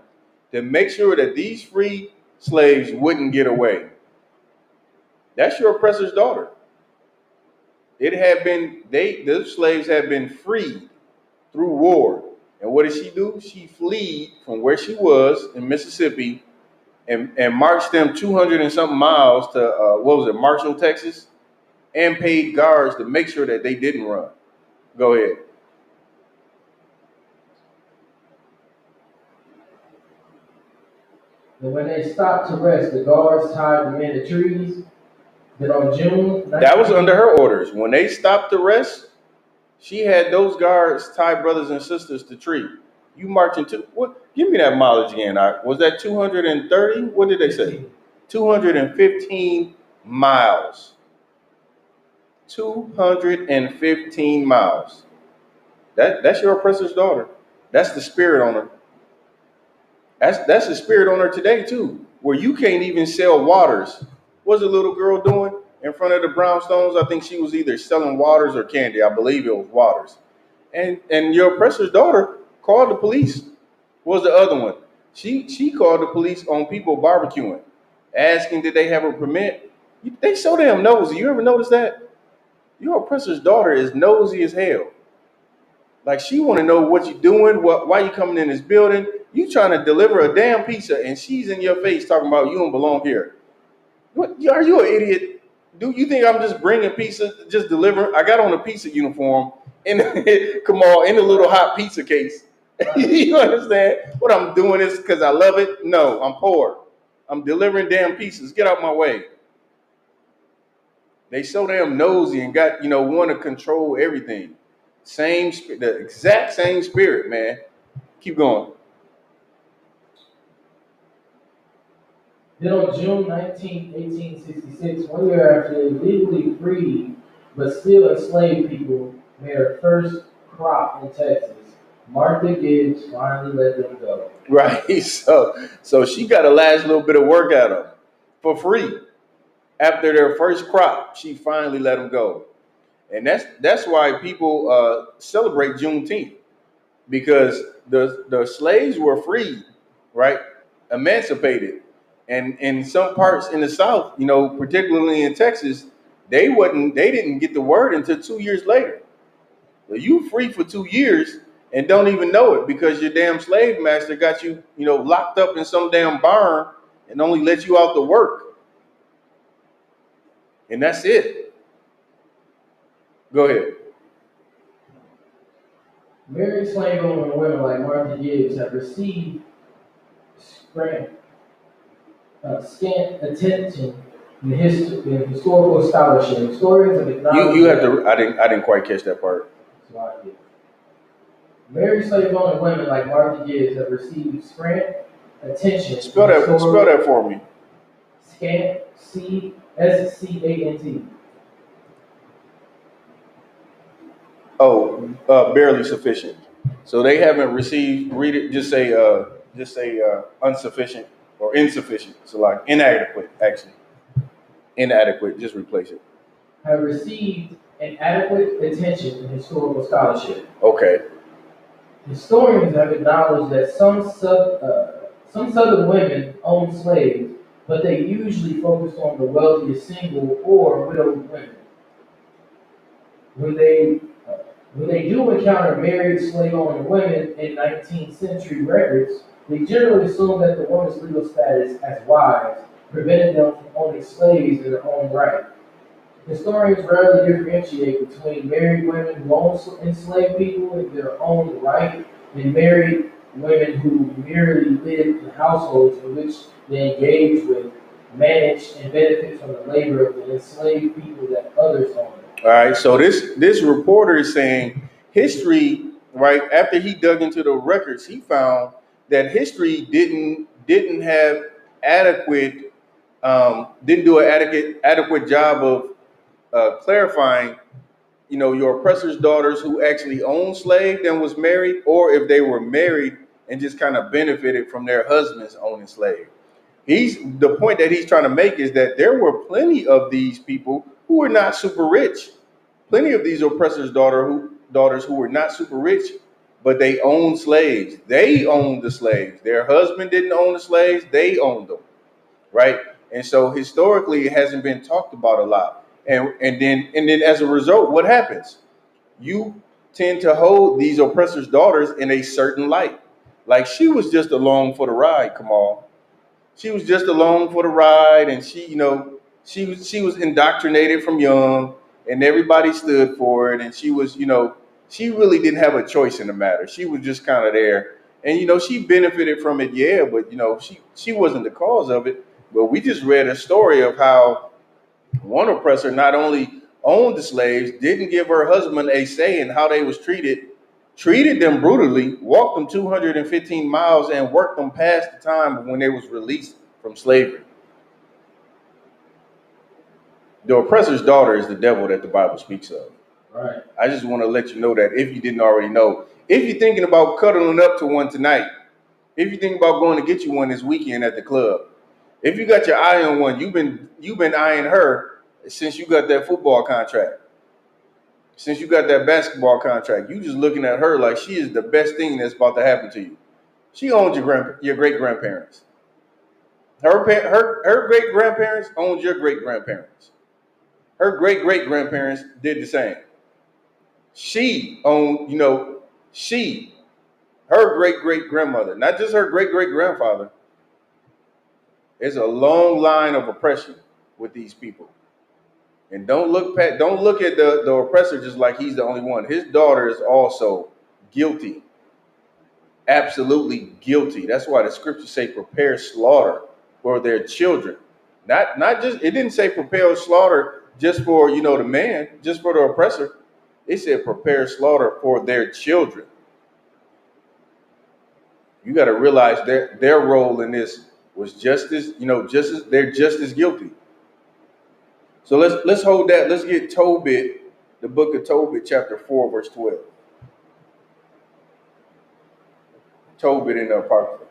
to make sure that these free slaves wouldn't get away. That's your oppressor's daughter. Those slaves had been freed through war. And what did she do? She fled from where she was in Mississippi and marched them 200 and something miles to, Marshall, Texas, and paid guards to make sure that they didn't run. Go ahead. And when they stopped to rest, the guards tied the men to trees. Then on June 19th, that was under her orders. When they stopped to rest, she had those guards tie brothers and sisters to tree. You marching to what? Give me that mileage again. Was that 230? What did they say? 215 miles. 215 miles. That's your oppressor's daughter. That's the spirit on her. That's the spirit on her today too. where you can't even sell waters. What's the little girl doing in front of the brownstones? I think she was either selling waters or candy. I believe it was waters. And your oppressor's daughter called the police. What was the other one? She called the police on people barbecuing, asking did they have a permit. They so damn nosy. You ever notice that? Your oppressor's daughter is nosy as hell. Like she want to know what you doing, why you coming in this building. You trying to deliver a damn pizza, and she's in your face talking about you don't belong here. What? Are you an idiot? Do you think I'm just bringing pizza, just delivering? I got on a pizza uniform and come on in the little hot pizza case. You understand? What I'm doing is because I love it. No, I'm poor. I'm delivering damn pizzas. Get out my way. They so damn nosy and got want to control everything. The exact same spirit, man. Keep going. Then on June 19, 1866, 1 year after they legally freed but still enslaved people made her first crop in Texas, Martha Gibbs finally let them go. Right. So she got a last little bit of work out of them for free. After their first crop, she finally let them go. And that's why people celebrate Juneteenth, because the slaves were freed, right? Emancipated. And in some parts in the South, particularly in Texas, they didn't get the word until 2 years later. So you free for 2 years and don't even know it because your damn slave master got you, locked up in some damn barn and only let you out to work. And that's it. Go ahead. Married slave owning women like Martha Gibbs have received scant attention in historical scholarship. Historians have acknowledged. You have to. I didn't quite catch that part. Married slave owning women like Martha Gibbs have received scant attention. Spell that for me. Scant, SCANT. Oh, barely sufficient. So they haven't received. Read it. Just say insufficient or insufficient. So like inadequate, actually. Inadequate. Just replace it. Have received inadequate attention in historical scholarship. Okay. Historians have acknowledged that some Southern women owned slaves, but they usually focused on the wealthiest single or widowed women. When they do encounter married slave-owning women in 19th century records, they generally assume that the woman's legal status as wives prevented them from owning slaves in their own right. Historians rarely differentiate between married women who own enslaved people in their own right and married women who merely live in households in which they engage with, manage, and benefit from the labor of the enslaved people that others own. All right. So this reporter is saying history, right? After he dug into the records, he found that history didn't have adequate didn't do an adequate job of clarifying, your oppressor's daughters who actually owned slaves and was married, or if they were married and just kind of benefited from their husbands owning slaves. The point that he's trying to make is that there were plenty of these people who were not super rich, plenty of these oppressors' daughters who were not super rich, but they owned slaves. They owned the slaves. Their husband didn't own the slaves. They owned them, right? And so historically, it hasn't been talked about a lot. And then as a result, what happens? You tend to hold these oppressors' daughters in a certain light. Like she was just along for the ride, Kamal. She was just along for the ride, and she was indoctrinated from young, and everybody stood for it. And she was, she really didn't have a choice in the matter. She was just kind of there, and she benefited from it, yeah. But she wasn't the cause of it. But we just read a story of how one oppressor not only owned the slaves, didn't give her husband a say in how they was treated them brutally, walked them 215 miles, and worked them past the time when they was released from slavery. The oppressor's daughter is the devil that the Bible speaks of. Right. I just want to let you know that if you didn't already know. If you're thinking about cuddling up to one tonight, if you think about going to get you one this weekend at the club, If you got your eye on one, you've been eyeing her since you got that football contract. Since you got that basketball contract, you just looking at her like she is the best thing that's about to happen to you. She owns your great grandparents. Her great grandparents owned your great grandparents. Her great great grandparents did the same. She owned, her great great grandmother, not just her great great grandfather. There's a long line of oppression with these people. And don't look at the oppressor just like he's the only one. His daughter is also guilty. Absolutely guilty. That's why the scriptures say prepare slaughter for their children. Not just it didn't say prepare slaughter just for the man, just for the oppressor. It said prepare slaughter for their children. You got to realize their role in this was they're just as guilty. So let's hold that. Let's get Tobit, the book of Tobit, chapter 4, verse 12. Tobit in the Apocrypha.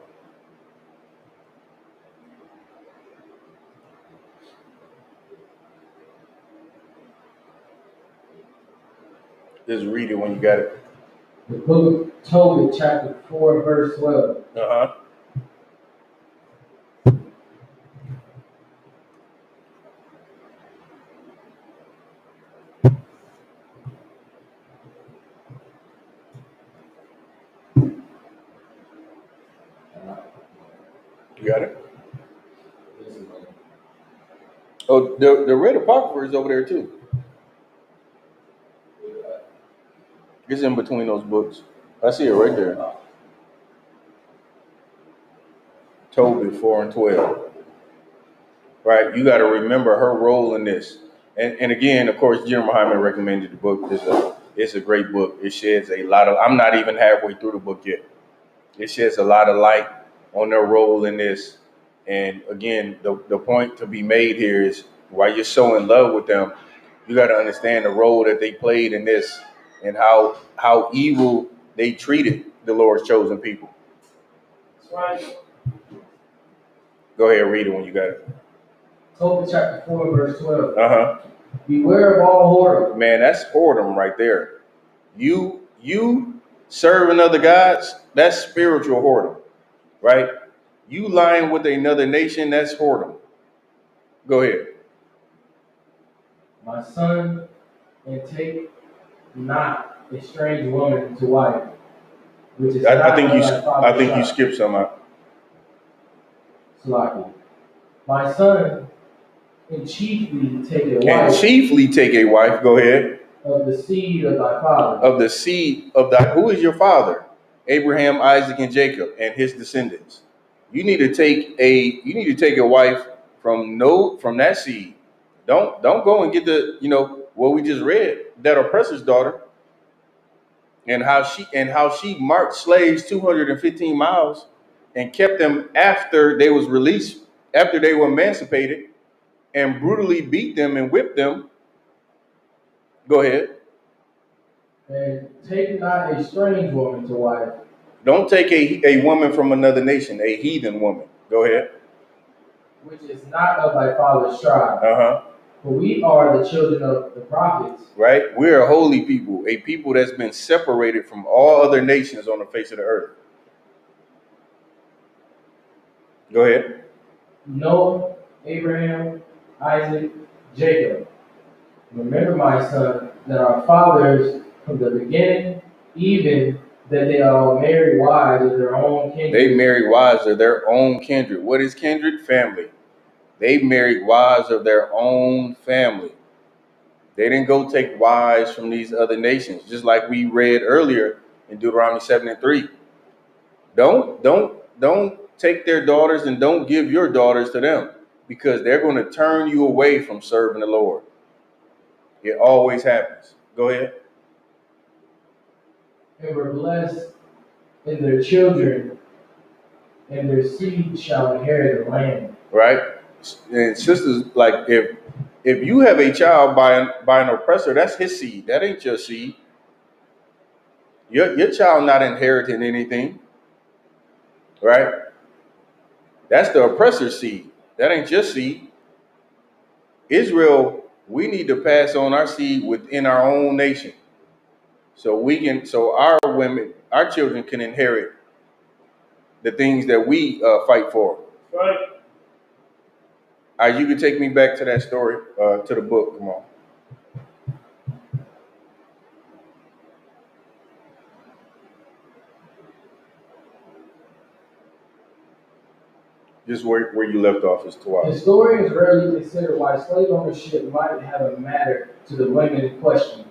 Just read it when you got it. The book of Tobit, chapter 4, verse 12. Uh-huh. You got it? Oh, the red Apocrypha is over there too. It's in between those books. I see it right there. Tobit 4 and 12. Right? You got to remember her role in this. And again, of course, Jim Muhammad recommended the book. It's a great book. It sheds a lot of, I'm not even halfway through the book yet. It sheds a lot of light on their role in this. And again, the point to be made here is while you're so in love with them, you got to understand the role that they played in this and how evil they treated the Lord's chosen people. That's right. Go ahead, read it when you got it. Tobit chapter 4, verse 12. Uh-huh. Beware of all whoredom. Man, that's whoredom right there. You serving other gods, that's spiritual whoredom, right? You lying with another nation, that's whoredom. Go ahead. My son, and take not a strange woman to wife, which is I think you skipped some out. Slaki. My son, and chiefly take a wife. And chiefly take a wife. Go ahead. Of the seed of thy father. Of the seed of thy. Who is your father? Abraham, Isaac, and Jacob, and his descendants. You need to take a wife from that seed. Don't go and get what we just read, that oppressor's daughter, and how she marked slaves 215 miles and kept them after they was released, after they were emancipated, and brutally beat them and whipped them. Go ahead. And take not a strange woman to wife. Don't take a woman from another nation, a heathen woman. Go ahead. Which is not of thy father's tribe. Uh-huh. For we are the children of the prophets. Right? We're a holy people, a people that's been separated from all other nations on the face of the earth. Go ahead. Noah, Abraham, Isaac, Jacob. Remember, my son, that our fathers from the beginning, even that they all married wives of their own kindred. They married wives of their own kindred. What is kindred? Family. They married wives of their own family. They didn't go take wives from these other nations, just like we read earlier in Deuteronomy 7 and 3. Don't take their daughters and don't give your daughters to them, because they're going to turn you away from serving the Lord. It always happens. Go ahead. And were blessed in their children, and their seed shall inherit the land. Right? And sisters, like if you have a child by an oppressor, that's his seed. That ain't your seed. Your child not inheriting anything. Right? That's the oppressor's seed. That ain't just seed. Israel, we need to pass on our seed within our own nation, so our women, our children can inherit the things that we fight for. Right. You can take me back to that story, to the book. Come on. Just where you left off is twice. Historians rarely consider why slave ownership might have mattered to the women in question,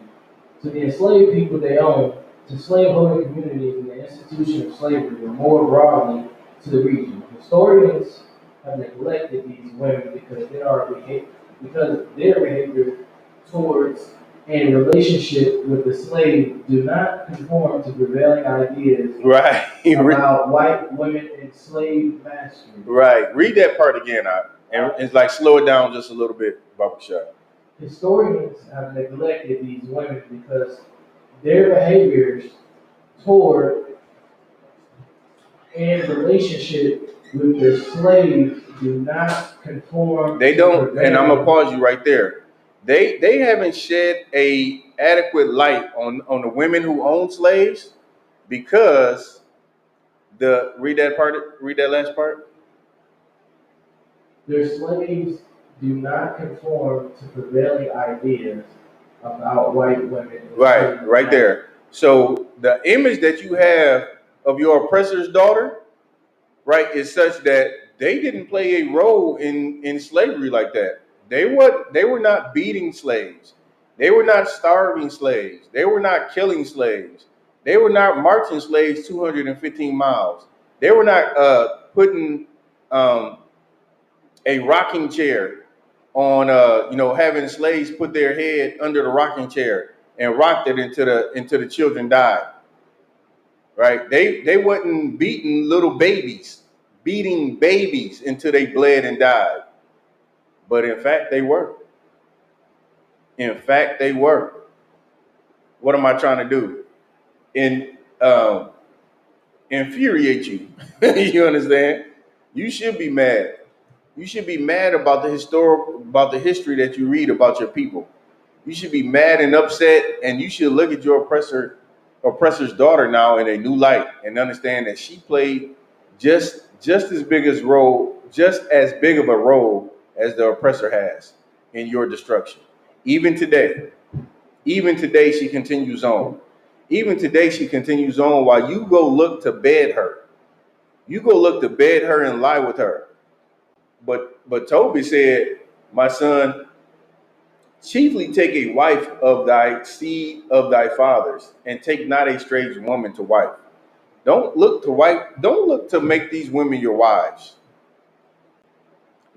to the enslaved people they owned, to slaveholding communities and the institution of slavery, and more broadly to the region. Historians have neglected these women because their behavior towards and relationship with the slave do not conform to prevailing ideas Right. about white women and slave masters. Right. Read that part again, and it's like slow it down just a little bit, Baba Shah. Historians have neglected these women because their behaviors toward and relationship with their slaves do not conform. They don't, and I'm gonna pause you right there. They haven't shed a adequate light on the women who own slaves because read that last part. Their slaves do not conform to prevailing ideas about white women. Right there. So the image that you have of your oppressor's daughter, right, is such that they didn't play a role in slavery like that. They were not beating slaves. They were not starving slaves. They were not killing slaves. They were not marching slaves 215 miles. They were not putting a rocking chair on having slaves put their head under the rocking chair and rocked it until the children died. Right? They wasn't beating babies until they bled and died. But in fact they were. What am I trying to do? Infuriate you. You understand? You should be mad. You should be mad about the history that you read about your people. You should be mad and upset, and you should look at your oppressor's daughter now in a new light and understand that she played just as big of a role as the oppressor has in your destruction. Even today she continues on. Even today she continues on while you go look to bed her. You go look to bed her and lie with her. But Toby said, my son, chiefly take a wife of thy seed of thy fathers, and take not a strange woman to wife. Don't look to make these women your wives.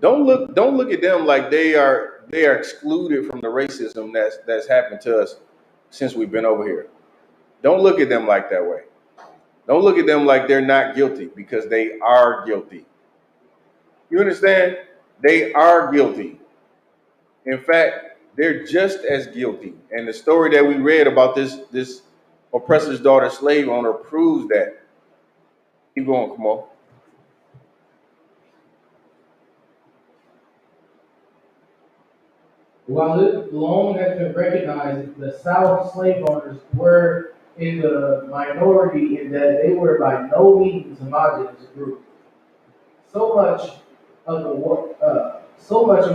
Don't look at them like they are excluded from the racism that's happened to us since we've been over here. Don't look at them like that way. Don't look at them like they're not guilty, because they are guilty. You understand? They are guilty. In fact, they're just as guilty. And the story that we read about this oppressor's daughter slave owner proves that. Keep going, come on. While it long has been recognized, the South slave owners were in the minority in that they were by no means homogeneous group. So much of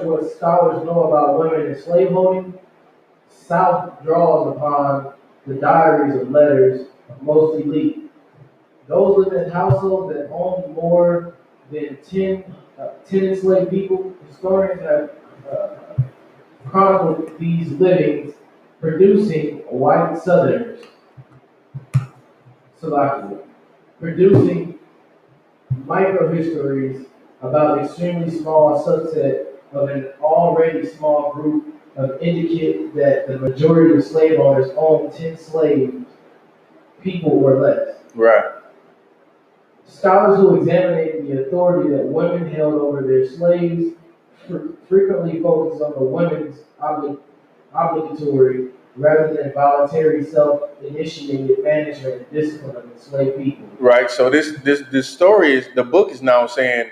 what scholars know about women in slaveholding, South draws upon the diaries of letters of most elite. Those living in households that owned more than 10 enslaved people. Historians have chronicled these livings, producing white Southerners, producing microhistories about an extremely small subset of an already small group of indicate that the majority of slave owners owned 10 slave people or less. Right. Scholars who examine the authority that women held over their slaves frequently focus on the women's obligatory rather than voluntary self-initiated management and discipline of enslaved people. Right. So this story the book is now saying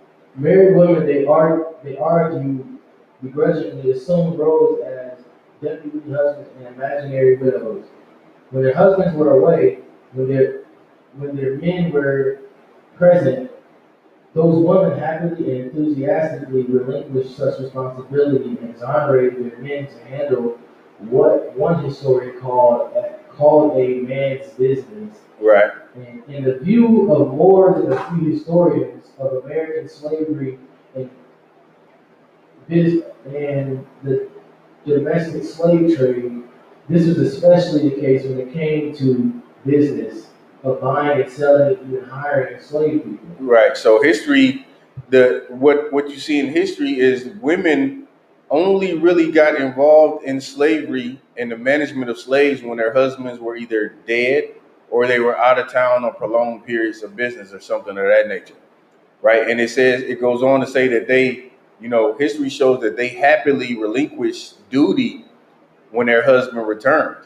Married women, they argue begrudgingly assumed roles as deputy husbands and imaginary widows. When their husbands were away, when their when their men were present, those women happily and enthusiastically relinquished such responsibility and exonerated their men to handle what one historian called a man's business. Right. And in the view of more than a few historians of American slavery and and the domestic slave trade, this was especially the case when it came to business of buying and selling and even hiring slave people. Right. So history, what you see in history is women only really got involved in slavery and the management of slaves when their husbands were either dead or they were out of town on prolonged periods of business or something of that nature. Right. And it goes on to say that history shows that they happily relinquished duty when their husband returned.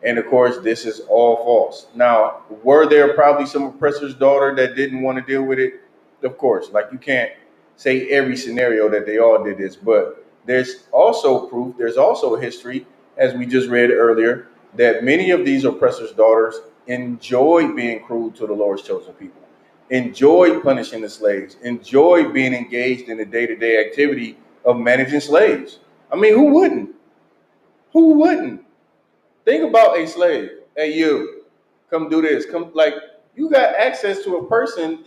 And of course, this is all false. Now, were there probably some oppressor's daughter that didn't want to deal with it? Of course, like you can't say every scenario that they all did this, but there's also proof, there's also history, as we just read earlier, that many of these oppressors' daughters enjoyed being cruel to the Lord's chosen people, enjoyed punishing the slaves, enjoyed being engaged in the day-to-day activity of managing slaves. I mean, who wouldn't? Who wouldn't? Think about a slave. Hey, you, come do this. Come, like, you got access to a person.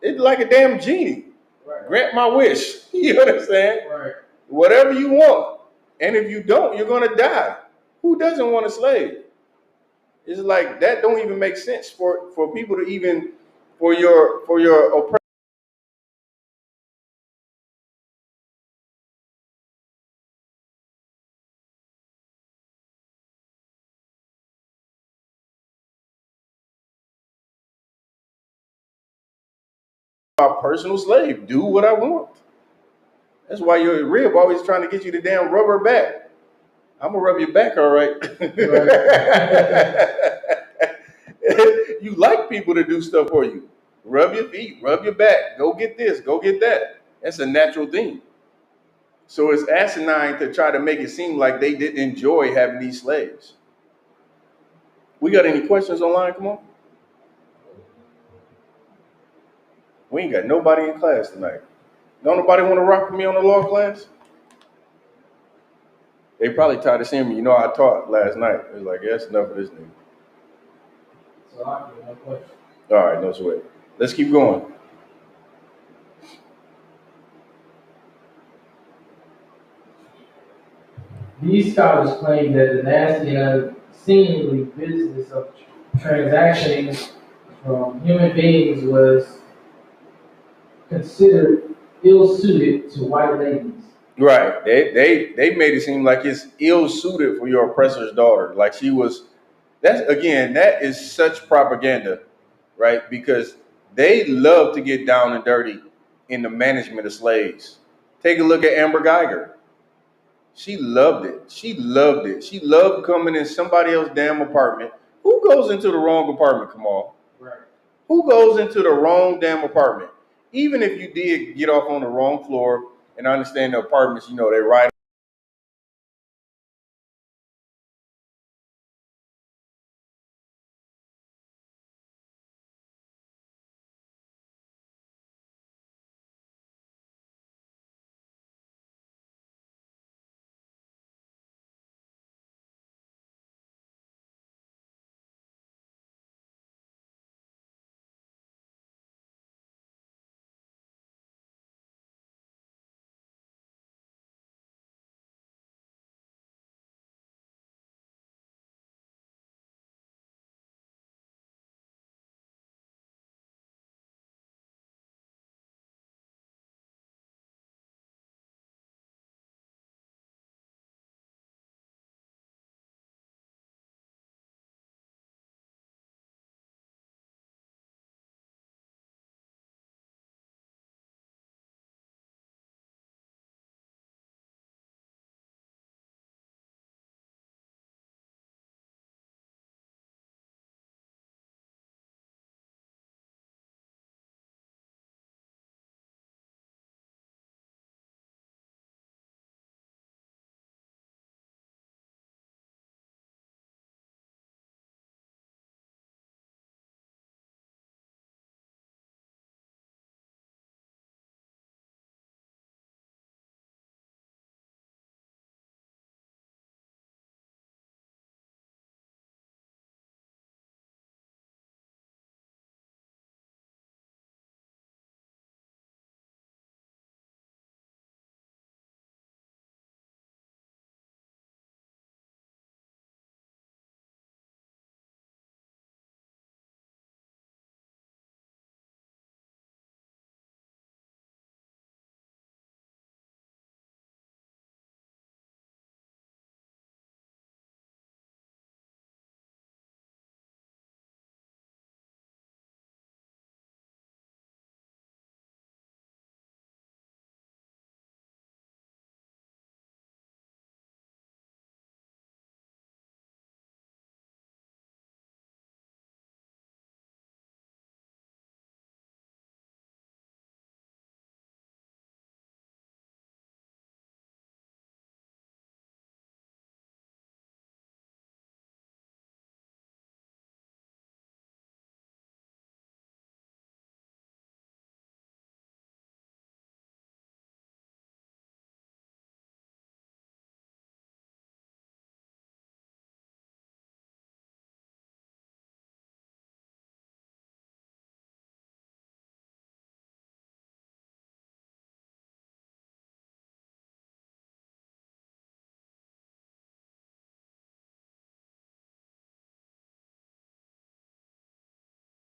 It's like a damn genie. Right. Grant my wish. You know what I'm saying? Right. Whatever you want. And if you don't, you're gonna die. Who doesn't want a slave? It's like that don't even make sense for people to even for your oppressor. My personal slave. Do what I want. That's why your rib always trying to get you the damn rubber back. I'm gonna rub your back, all right. You like people to do stuff for you. Rub your feet, rub your back, go get this, go get that. That's a natural thing. So it's asinine to try to make it seem like they didn't enjoy having these slaves. We got any questions online? Come on. We ain't got nobody in class tonight. Don't nobody want to rock with me on the law class? They probably tired of seeing me. You know, I taught last night. It was like, yeah, that's enough of this nigga. So I have no question. All right, no sweat. Let's keep going. These scholars claim that the nasty and unseemly business of transactions from human beings was considered ill-suited to white ladies. Right. They made it seem like it's ill suited for your oppressor's daughter. Like she was that is such propaganda, right? Because they love to get down and dirty in the management of slaves. Take a look at Amber Geiger. She loved it. She loved it. She loved coming in somebody else's damn apartment. Who goes into the wrong apartment, Kamal? Right. Who goes into the wrong damn apartment? Even if you did get off on the wrong floor, and I understand the apartments, they're right